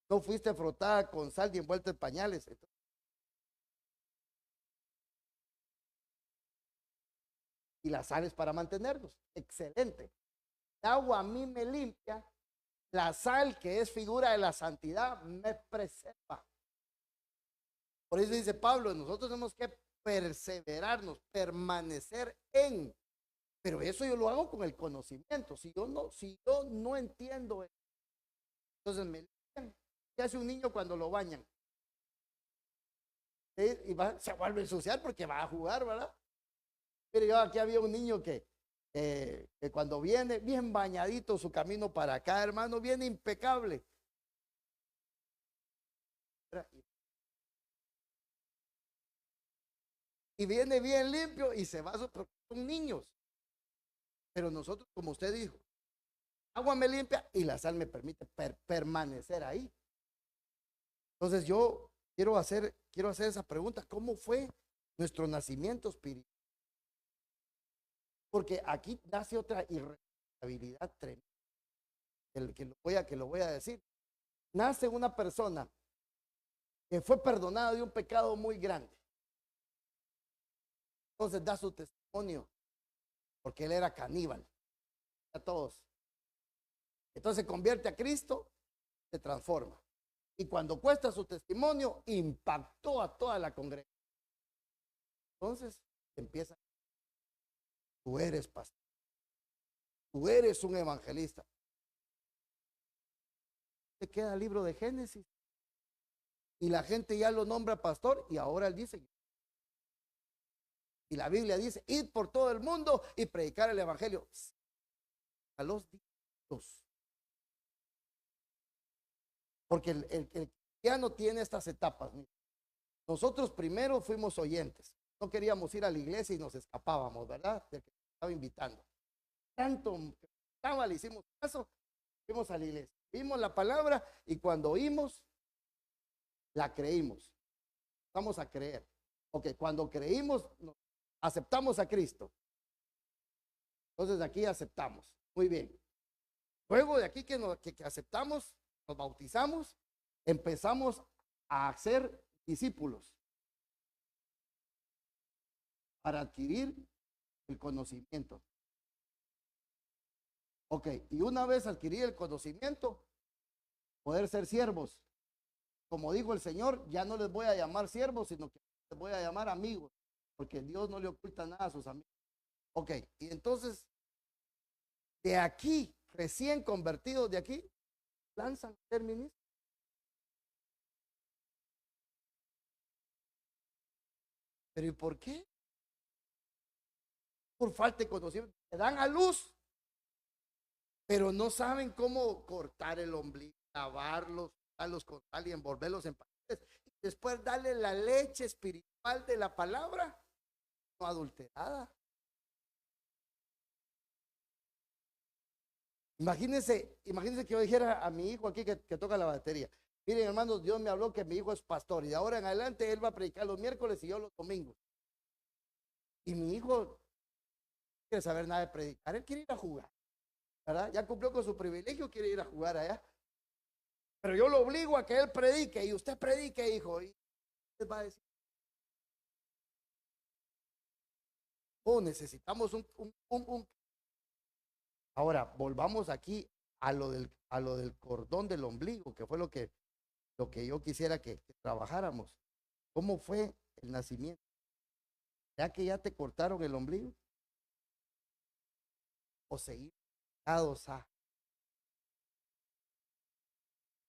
No fuiste frotada con sal y envuelta en pañales. Y la sal es para mantenernos. Excelente. El agua a mí me limpia. La sal, que es figura de la santidad, me preserva. Por eso dice Pablo, nosotros tenemos que perseverarnos, permanecer en. Pero eso yo lo hago con el conocimiento. Si yo no entiendo, entonces me limpian. ¿Qué hace un niño cuando lo bañan? Y se vuelve a ensuciar porque va a jugar, ¿verdad? Pero yo aquí había un niño que cuando viene bien bañadito su camino para acá, hermano, viene impecable. Y viene bien limpio y se va a son niños. Pero nosotros, como usted dijo, agua me limpia y la sal me permite permanecer ahí. Entonces yo quiero hacer esa pregunta, ¿cómo fue nuestro nacimiento espiritual? Porque aquí nace otra irresponsabilidad tremenda, que lo voy a decir. Nace una persona que fue perdonada de un pecado muy grande. Entonces da su testimonio, porque él era caníbal. A todos. Entonces se convierte a Cristo, se transforma. Y cuando cuesta su testimonio, impactó a toda la congregación. Entonces empieza, tú eres pastor, tú eres un evangelista. Se queda el libro de Génesis y la gente ya lo nombra pastor y ahora él dice, y la Biblia dice, id por todo el mundo y predicar el evangelio. a los discípulos. Porque el cristiano tiene estas etapas. Nosotros primero fuimos oyentes. No queríamos ir a la iglesia y nos escapábamos, ¿verdad? Del que estaba invitando. Tanto que estaba, le hicimos caso, fuimos a la iglesia. Vimos la palabra y cuando oímos, la creímos. Vamos a creer. Ok, cuando creímos, aceptamos a Cristo. Entonces aquí aceptamos. Muy bien. Luego de aquí que aceptamos, nos bautizamos, empezamos a ser discípulos para adquirir el conocimiento. Ok, y una vez adquirir el conocimiento, poder ser siervos. Como dijo el Señor, ya no les voy a llamar siervos, sino que les voy a llamar amigos, porque Dios no le oculta nada a sus amigos. Ok, y entonces, de aquí, recién convertidos de aquí, lanzan a ser ministros. ¿Pero y por qué? Por falta de conocimiento. Se dan a luz, pero no saben cómo cortar el ombligo, lavarlos, darlos con sal y envolverlos en pañales. Y después darle la leche espiritual de la palabra, no adulterada. Imagínense que yo dijera a mi hijo aquí que toca la batería: miren, hermanos, Dios me habló que mi hijo es pastor y de ahora en adelante él va a predicar los miércoles y yo los domingos. Y mi hijo no quiere saber nada de predicar, él quiere ir a jugar, ¿verdad? Ya cumplió con su privilegio, quiere ir a jugar allá. Pero yo lo obligo a que él predique, y usted predique, hijo. Y él va a decir: oh, necesitamos un. Ahora, volvamos aquí a lo del cordón del ombligo, que fue lo que yo quisiera que trabajáramos. ¿Cómo fue el nacimiento? ¿Ya que ya te cortaron el ombligo? ¿O seguir dados a?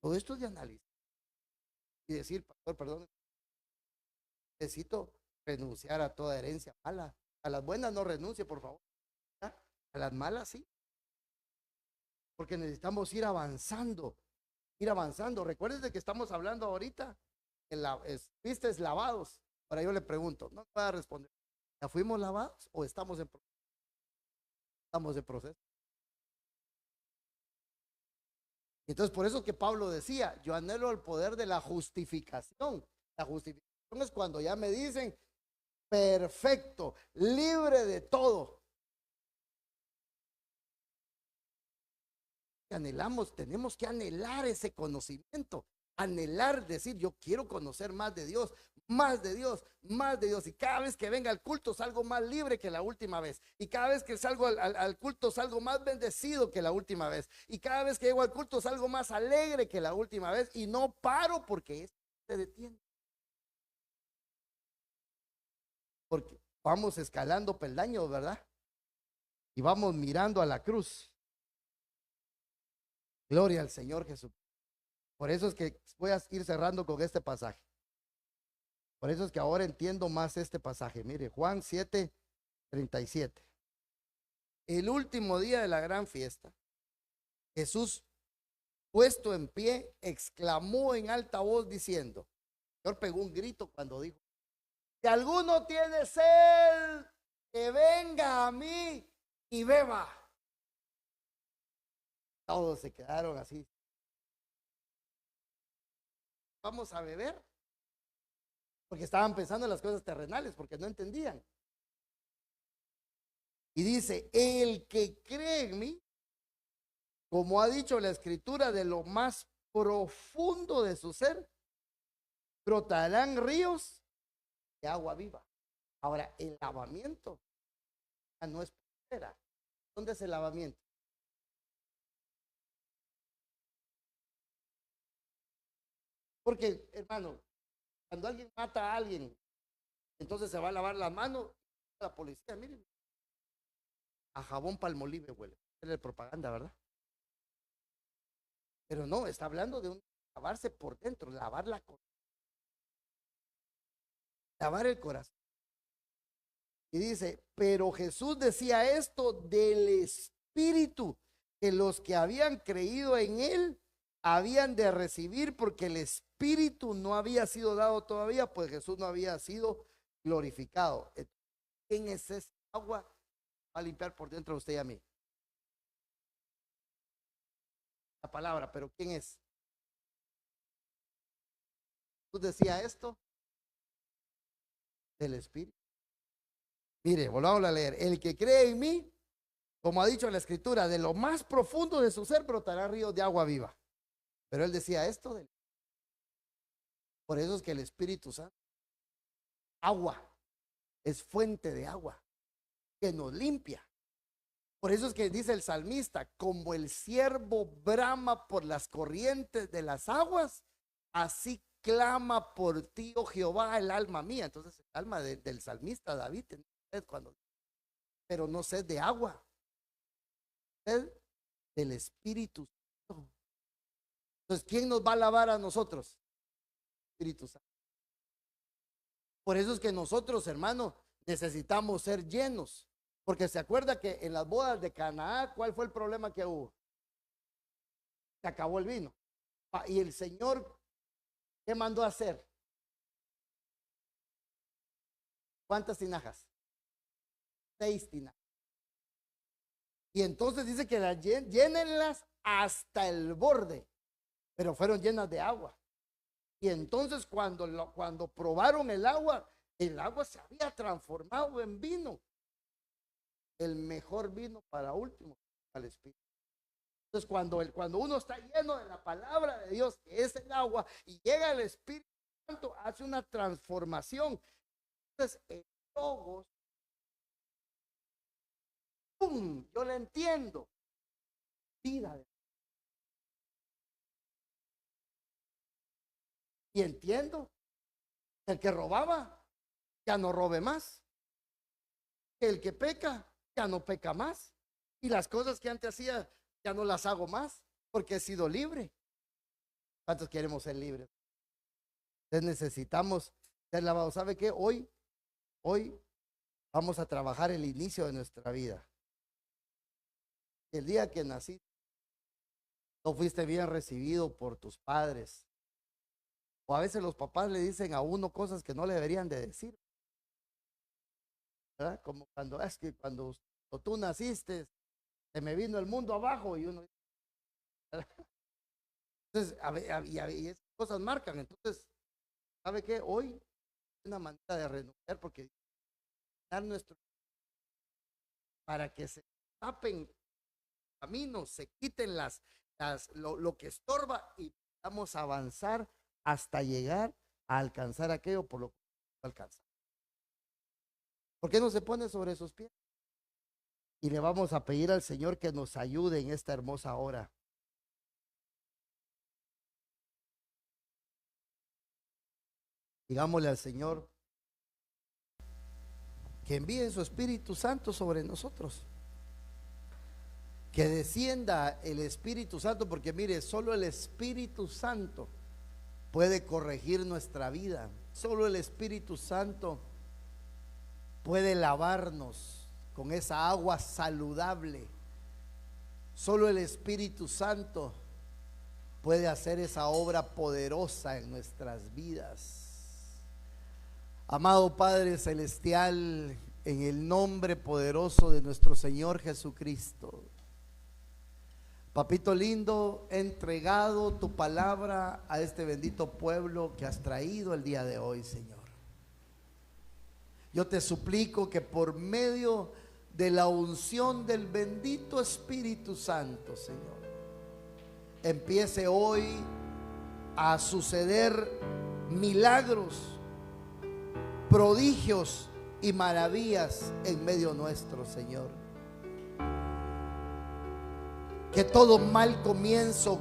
Todo esto es de análisis. Y decir: pastor, perdón, necesito renunciar a toda herencia mala. A las buenas no renuncie, por favor. ¿Ya? A las malas sí. Porque necesitamos ir avanzando. Ir avanzando. Recuerden que estamos hablando ahorita vistes lavados. Ahora yo le pregunto, no me va a responder: ¿ya fuimos lavados o estamos en proceso? Estamos en proceso. Entonces, por eso que Pablo decía: yo anhelo el poder de la justificación. La justificación es cuando ya me dicen: perfecto, libre de todo. Anhelamos, tenemos que anhelar ese conocimiento. Anhelar, decir: yo quiero conocer más de Dios, más de Dios, más de Dios. Y cada vez que venga al culto salgo más libre que la última vez. Y cada vez que salgo al culto salgo más bendecido que la última vez. Y cada vez que llego al culto salgo más alegre que la última vez. Y no paro porque esto se detiene. Porque vamos escalando peldaños, ¿verdad? Y vamos mirando a la cruz. Gloria al Señor Jesús. Por eso es que voy a ir cerrando con este pasaje. Por eso es que ahora entiendo más este pasaje. Mire, Juan 7:37. El último día de la gran fiesta, Jesús, puesto en pie, exclamó en alta voz diciendo: el Señor pegó un grito cuando dijo: si alguno tiene sed, que venga a mí y beba. Todos se quedaron así. ¿Vamos a beber? Porque estaban pensando en las cosas terrenales, porque no entendían. Y dice: el que cree en mí, como ha dicho la escritura, de lo más profundo de su ser brotarán ríos de agua viva. Ahora, el lavamiento no es primera. ¿Dónde es el lavamiento? Porque, hermano, cuando alguien mata a alguien, entonces se va a lavar la mano. La policía, miren, a jabón Palmolive huele. Es la propaganda, ¿verdad? Pero no, está hablando de lavarse por dentro, lavar lavar el corazón. Y dice: pero Jesús decía esto del Espíritu, que los que habían creído en él habían de recibir, porque el Espíritu no había sido dado todavía, pues Jesús no había sido glorificado. ¿Quién es esa agua? Va a limpiar por dentro de usted y a mí. La palabra, pero ¿quién es? Jesús decía esto del Espíritu. Mire, volvamos a leer. El que cree en mí, como ha dicho la Escritura, de lo más profundo de su ser brotará ríos de agua viva. Pero él decía esto de... Por eso es que el Espíritu Santo, agua, es fuente de agua que nos limpia. Por eso es que dice el salmista, como el ciervo brama por las corrientes de las aguas, así clama por ti, oh Jehová, el alma mía. Entonces el alma del salmista David tenía sed cuando, pero no sed de agua, sed del Espíritu Santo. Entonces, ¿quién nos va a lavar a nosotros? Espíritu Santo. Por eso es que nosotros, hermanos, necesitamos ser llenos. Porque se acuerda que en las bodas de Canaán, ¿cuál fue el problema que hubo? Se acabó el vino. Y el Señor, ¿qué mandó a hacer? ¿Cuántas tinajas? 6 tinajas. Y entonces dice que las llénenlas hasta el borde, pero fueron llenas de agua. Y entonces cuando probaron el agua se había transformado en vino. El mejor vino para último, al Espíritu. Entonces cuando uno está lleno de la palabra de Dios, que es el agua, y llega el Espíritu Santo, hace una transformación. Entonces el logos, ¡pum!, yo le entiendo. Vida. Y entiendo, el que robaba ya no robe más, el que peca ya no peca más, y las cosas que antes hacía ya no las hago más, porque he sido libre. ¿Cuántos queremos ser libres? Entonces necesitamos ser lavados. ¿Sabe qué? Hoy vamos a trabajar el inicio de nuestra vida. El día que naciste, no fuiste bien recibido por tus padres, o a veces los papás le dicen a uno cosas que no le deberían de decir, ¿verdad? Como cuando es que cuando tú naciste, se me vino el mundo abajo, y uno, ¿verdad? Entonces, y esas cosas marcan. Entonces, ¿sabe qué? Hoy es una manera de renunciar, porque para que se tapen caminos, se quiten lo que estorba, y vamos a avanzar hasta llegar a alcanzar aquello por lo que alcanza. ¿Por qué no se pone sobre sus pies? Y le vamos a pedir al Señor que nos ayude en esta hermosa hora. Digámosle al Señor que envíe su Espíritu Santo sobre nosotros, que descienda el Espíritu Santo, porque mire, solo el Espíritu Santo puede corregir nuestra vida. Solo el Espíritu Santo puede lavarnos con esa agua saludable. Solo el Espíritu Santo puede hacer esa obra poderosa en nuestras vidas. Amado Padre Celestial, en el nombre poderoso de nuestro Señor Jesucristo, papito lindo, he entregado tu palabra a este bendito pueblo que has traído el día de hoy, Señor. Yo te suplico que por medio de la unción del bendito Espíritu Santo, Señor, empiece hoy a suceder milagros, prodigios y maravillas en medio nuestro, Señor. Que todo mal comienzo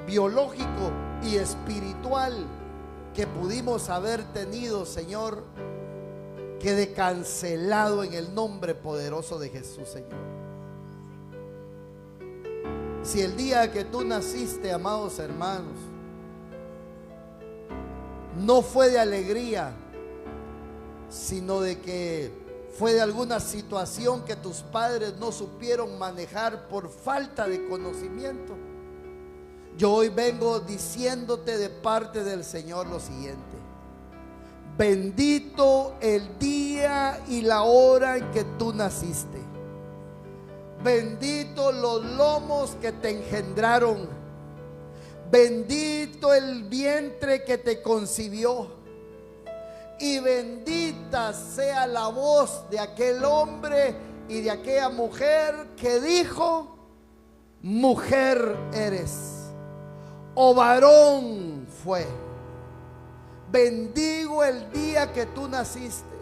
biológico y espiritual que pudimos haber tenido, Señor, quede cancelado en el nombre poderoso de Jesús, Señor. Si el día que tú naciste, amados hermanos, no fue de alegría, sino de que fue de alguna situación que tus padres no supieron manejar por falta de conocimiento. Yo hoy vengo diciéndote de parte del Señor lo siguiente: bendito el día y la hora en que tú naciste. Bendito los lomos que te engendraron. Bendito el vientre que te concibió. Y bendita sea la voz de aquel hombre y de aquella mujer que dijo: mujer eres, o varón fue. Bendigo el día que tú naciste.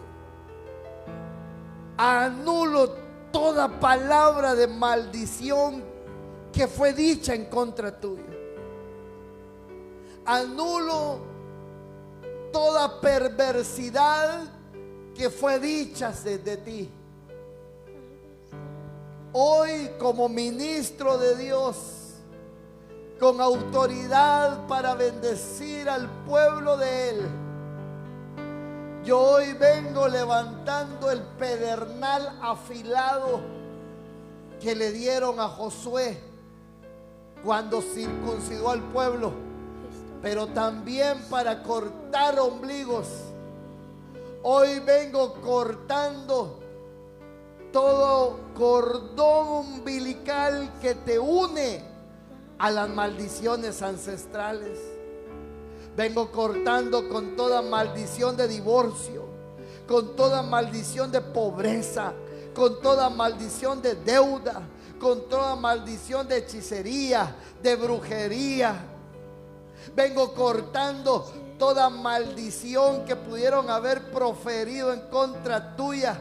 Anulo toda palabra de maldición que fue dicha en contra tuya. Anulo toda perversidad que fue dicha desde ti. Hoy, como ministro de Dios, con autoridad para bendecir al pueblo de Él, yo hoy vengo levantando el pedernal afilado que le dieron a Josué cuando circuncidó al pueblo, pero también para cortar ombligos. Hoy vengo cortando todo cordón umbilical que te une a las maldiciones ancestrales. Vengo cortando con toda maldición de divorcio, con toda maldición de pobreza, con toda maldición de deuda, con toda maldición de hechicería, de brujería. Vengo cortando toda maldición que pudieron haber proferido en contra tuya.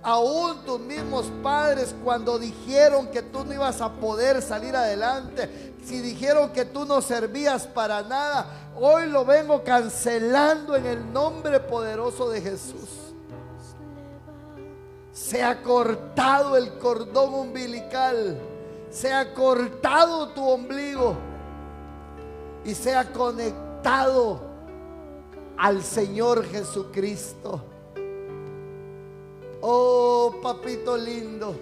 Aún tus mismos padres, cuando dijeron que tú no ibas a poder salir adelante, si dijeron que tú no servías para nada, hoy lo vengo cancelando en el nombre poderoso de Jesús. Sea cortado el cordón umbilical, sea cortado tu ombligo y sea conectado al Señor Jesucristo. Oh, papito lindo,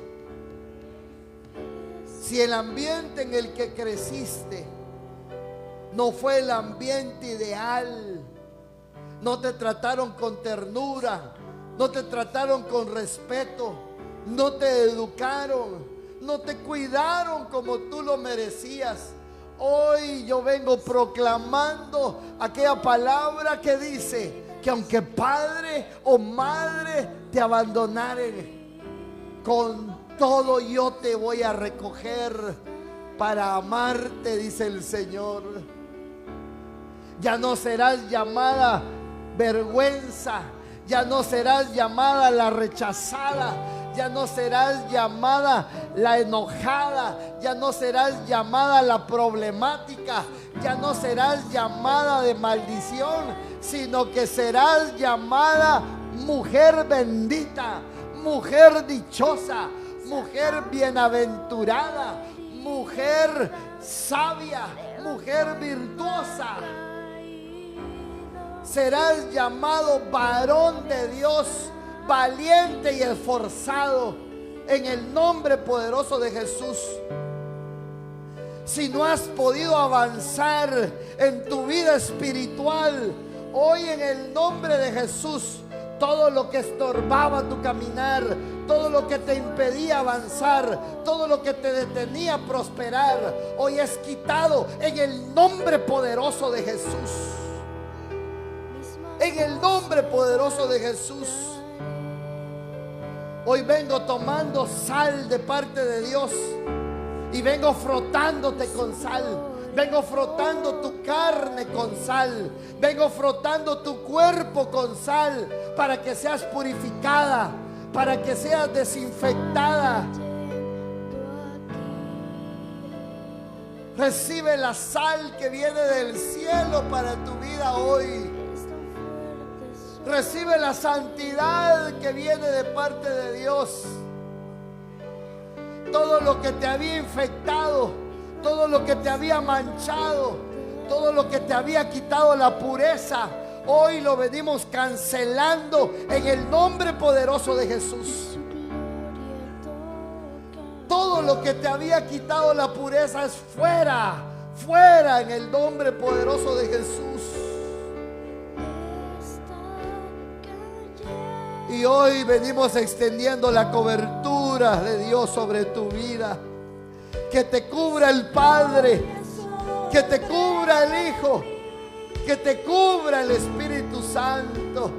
si el ambiente en el que creciste no fue el ambiente ideal, no te trataron con ternura, no te trataron con respeto, no te educaron, no te cuidaron como tú lo merecías, hoy yo vengo proclamando aquella palabra que dice que aunque padre o madre te abandonaren, con todo yo te voy a recoger para amarte, dice el Señor. Ya no serás llamada vergüenza, ya no serás llamada la rechazada, ya no serás llamada la enojada, ya no serás llamada la problemática, ya no serás llamada de maldición, sino que serás llamada mujer bendita, mujer dichosa, mujer bienaventurada, mujer sabia, mujer virtuosa. Serás llamado varón de Dios, valiente y esforzado, en el nombre poderoso de Jesús. Si no has podido avanzar en tu vida espiritual, hoy en el nombre de Jesús, todo lo que estorbaba tu caminar, todo lo que te impedía avanzar, todo lo que te detenía a prosperar, hoy es quitado en el nombre poderoso de Jesús. En el nombre poderoso de Jesús. Hoy vengo tomando sal de parte de Dios y vengo frotándote con sal. Vengo frotando tu carne con sal. Vengo frotando tu cuerpo con sal para que seas purificada, para que seas desinfectada. Recibe la sal que viene del cielo para tu vida hoy. Recibe la santidad que viene de parte de Dios. Todo lo que te había infectado, todo lo que te había manchado, todo lo que te había quitado la pureza, hoy lo venimos cancelando en el nombre poderoso de Jesús. Todo lo que te había quitado la pureza es fuera, fuera en el nombre poderoso de Jesús. Y hoy venimos extendiendo la cobertura de Dios sobre tu vida. Que te cubra el Padre, que te cubra el Hijo, que te cubra el Espíritu Santo,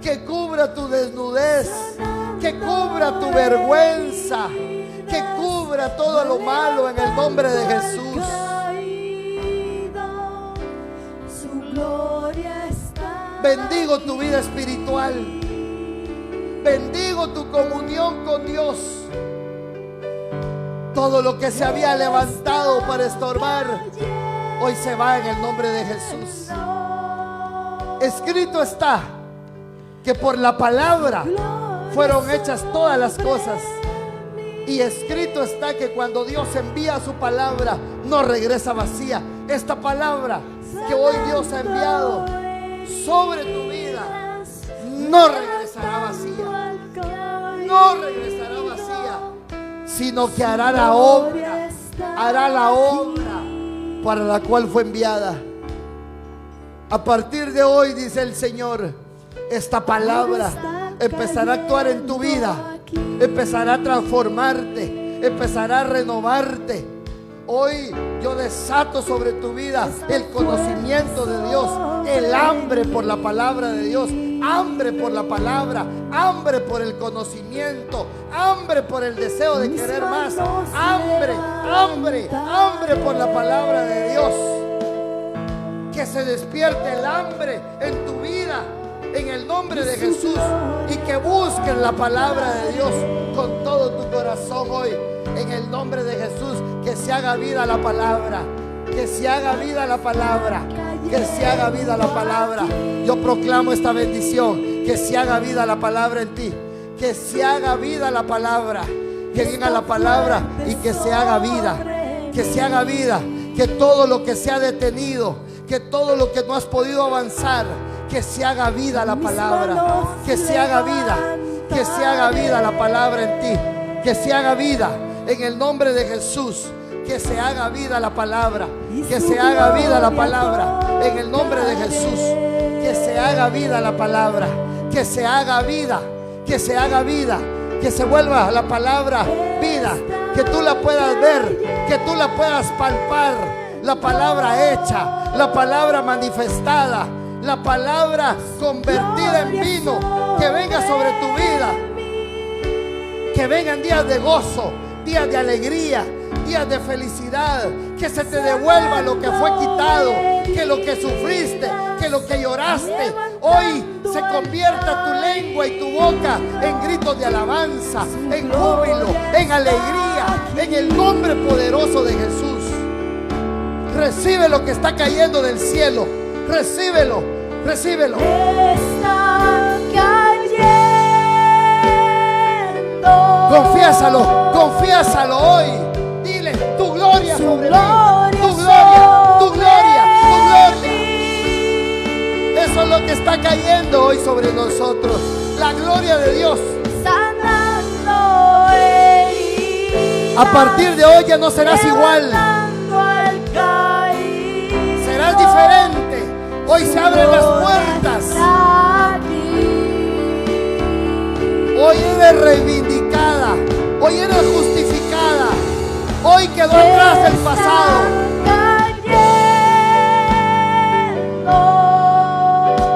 que cubra tu desnudez, que cubra tu vergüenza, que cubra todo lo malo en el nombre de Jesús. Bendigo tu vida espiritual, bendigo tu comunión con Dios. Todo lo que se había levantado para estorbar, hoy se va en el nombre de Jesús. Escrito está que por la palabra fueron hechas todas las cosas. Y escrito está que cuando Dios envía su palabra, no regresa vacía. Esta palabra que hoy Dios ha enviado sobre tu vida no regresará vacía, no regresará vacía, sino que hará la obra para la cual fue enviada. A partir de hoy, dice el Señor, esta palabra empezará a actuar en tu vida, empezará a transformarte, empezará a renovarte. Hoy yo desato sobre tu vida el conocimiento de Dios, el hambre por la palabra de Dios, hambre por la palabra, hambre por el conocimiento, hambre por el deseo de querer más, hambre por la palabra de Dios. Que se despierte el hambre en tu vida en el nombre de Jesús, y que busques la palabra de Dios con todo tu corazón hoy. En el nombre de Jesús, que se haga vida la palabra, que se haga vida la palabra, que se haga vida la palabra. Yo proclamo esta bendición, que se haga vida la palabra en ti, que se haga vida la palabra, que venga la palabra y que se haga vida, que se haga vida, que todo lo que se ha detenido, que todo lo que no has podido avanzar, que se haga vida la palabra, que se haga vida, que se haga vida la palabra en ti, que se haga vida. En el nombre de Jesús, que se haga vida la palabra, que se haga vida la palabra. En el nombre de Jesús, que se haga vida la palabra, que se haga vida, que se haga vida, que se vuelva la palabra vida, que tú la puedas ver, que tú la puedas palpar, la palabra hecha, la palabra manifestada, la palabra convertida en vino, que venga sobre tu vida, que vengan días de gozo, días de alegría, días de felicidad, que se te devuelva lo que fue quitado, que lo que sufriste, que lo que lloraste, hoy se convierta tu lengua y tu boca en gritos de alabanza, en júbilo, en alegría, en el nombre poderoso de Jesús. Recibe lo que está cayendo del cielo, recíbelo, recíbelo. Está cayendo. Confiésalo hoy. Dile tu gloria sobre mí, tu gloria. Eso es lo que está cayendo hoy sobre nosotros, la gloria de Dios. Sanando heridas, a partir de hoy ya no serás igual, serás diferente. Hoy se abren las puertas. Hoy eres reivindicada, hoy eres justificada, hoy quedó atrás el pasado.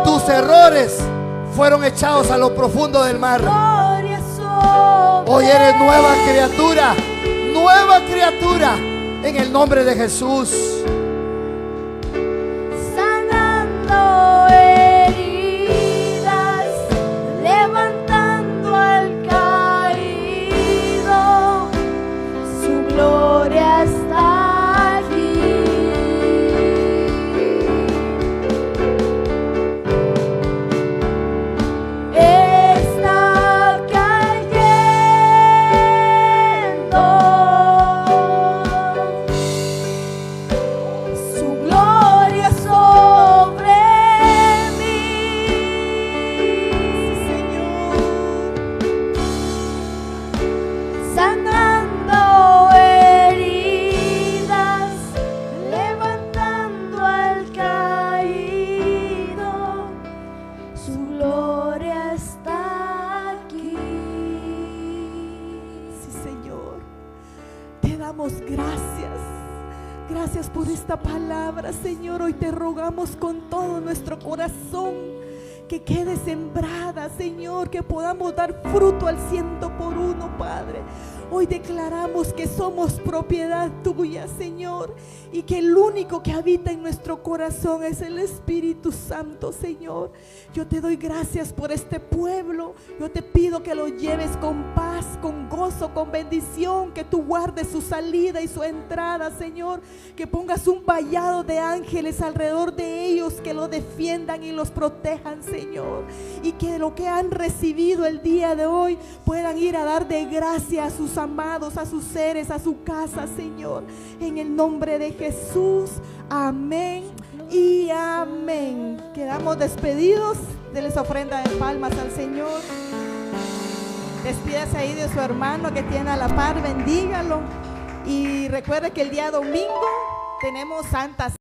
Tus errores fueron echados a lo profundo del mar. Hoy eres nueva criatura en el nombre de Jesús. Sanando heridas, levantando al caído, su gloria está aquí. Está cayendo. damos gracias. Gracias por esta palabra, Señor. Hoy te rogamos con todo nuestro corazón que quede sembrada, Señor, que podamos dar fruto al 100%, Padre. Hoy declaramos que somos propiedad tuya, Señor, y que el único que habita en nuestro corazón es el Espíritu Santo, Señor. Yo te doy gracias por este pueblo. Yo te pido que lo lleves con paz, con gozo, con bendición, que tú guardes su salida y su entrada, Señor, que pongas un vallado de ángeles alrededor de ellos, que lo defiendan y los protejan, Señor, y que lo que han recibido el día de hoy puedan ir a dar de gracia a sus amados, a sus seres, a su casa, Señor, en el nombre de Jesús. Amén y amén. Quedamos despedidos. Denles ofrenda de palmas al Señor. Despídase ahí de su hermano que tiene a la par, bendígalo. Y recuerde que el día domingo tenemos Santa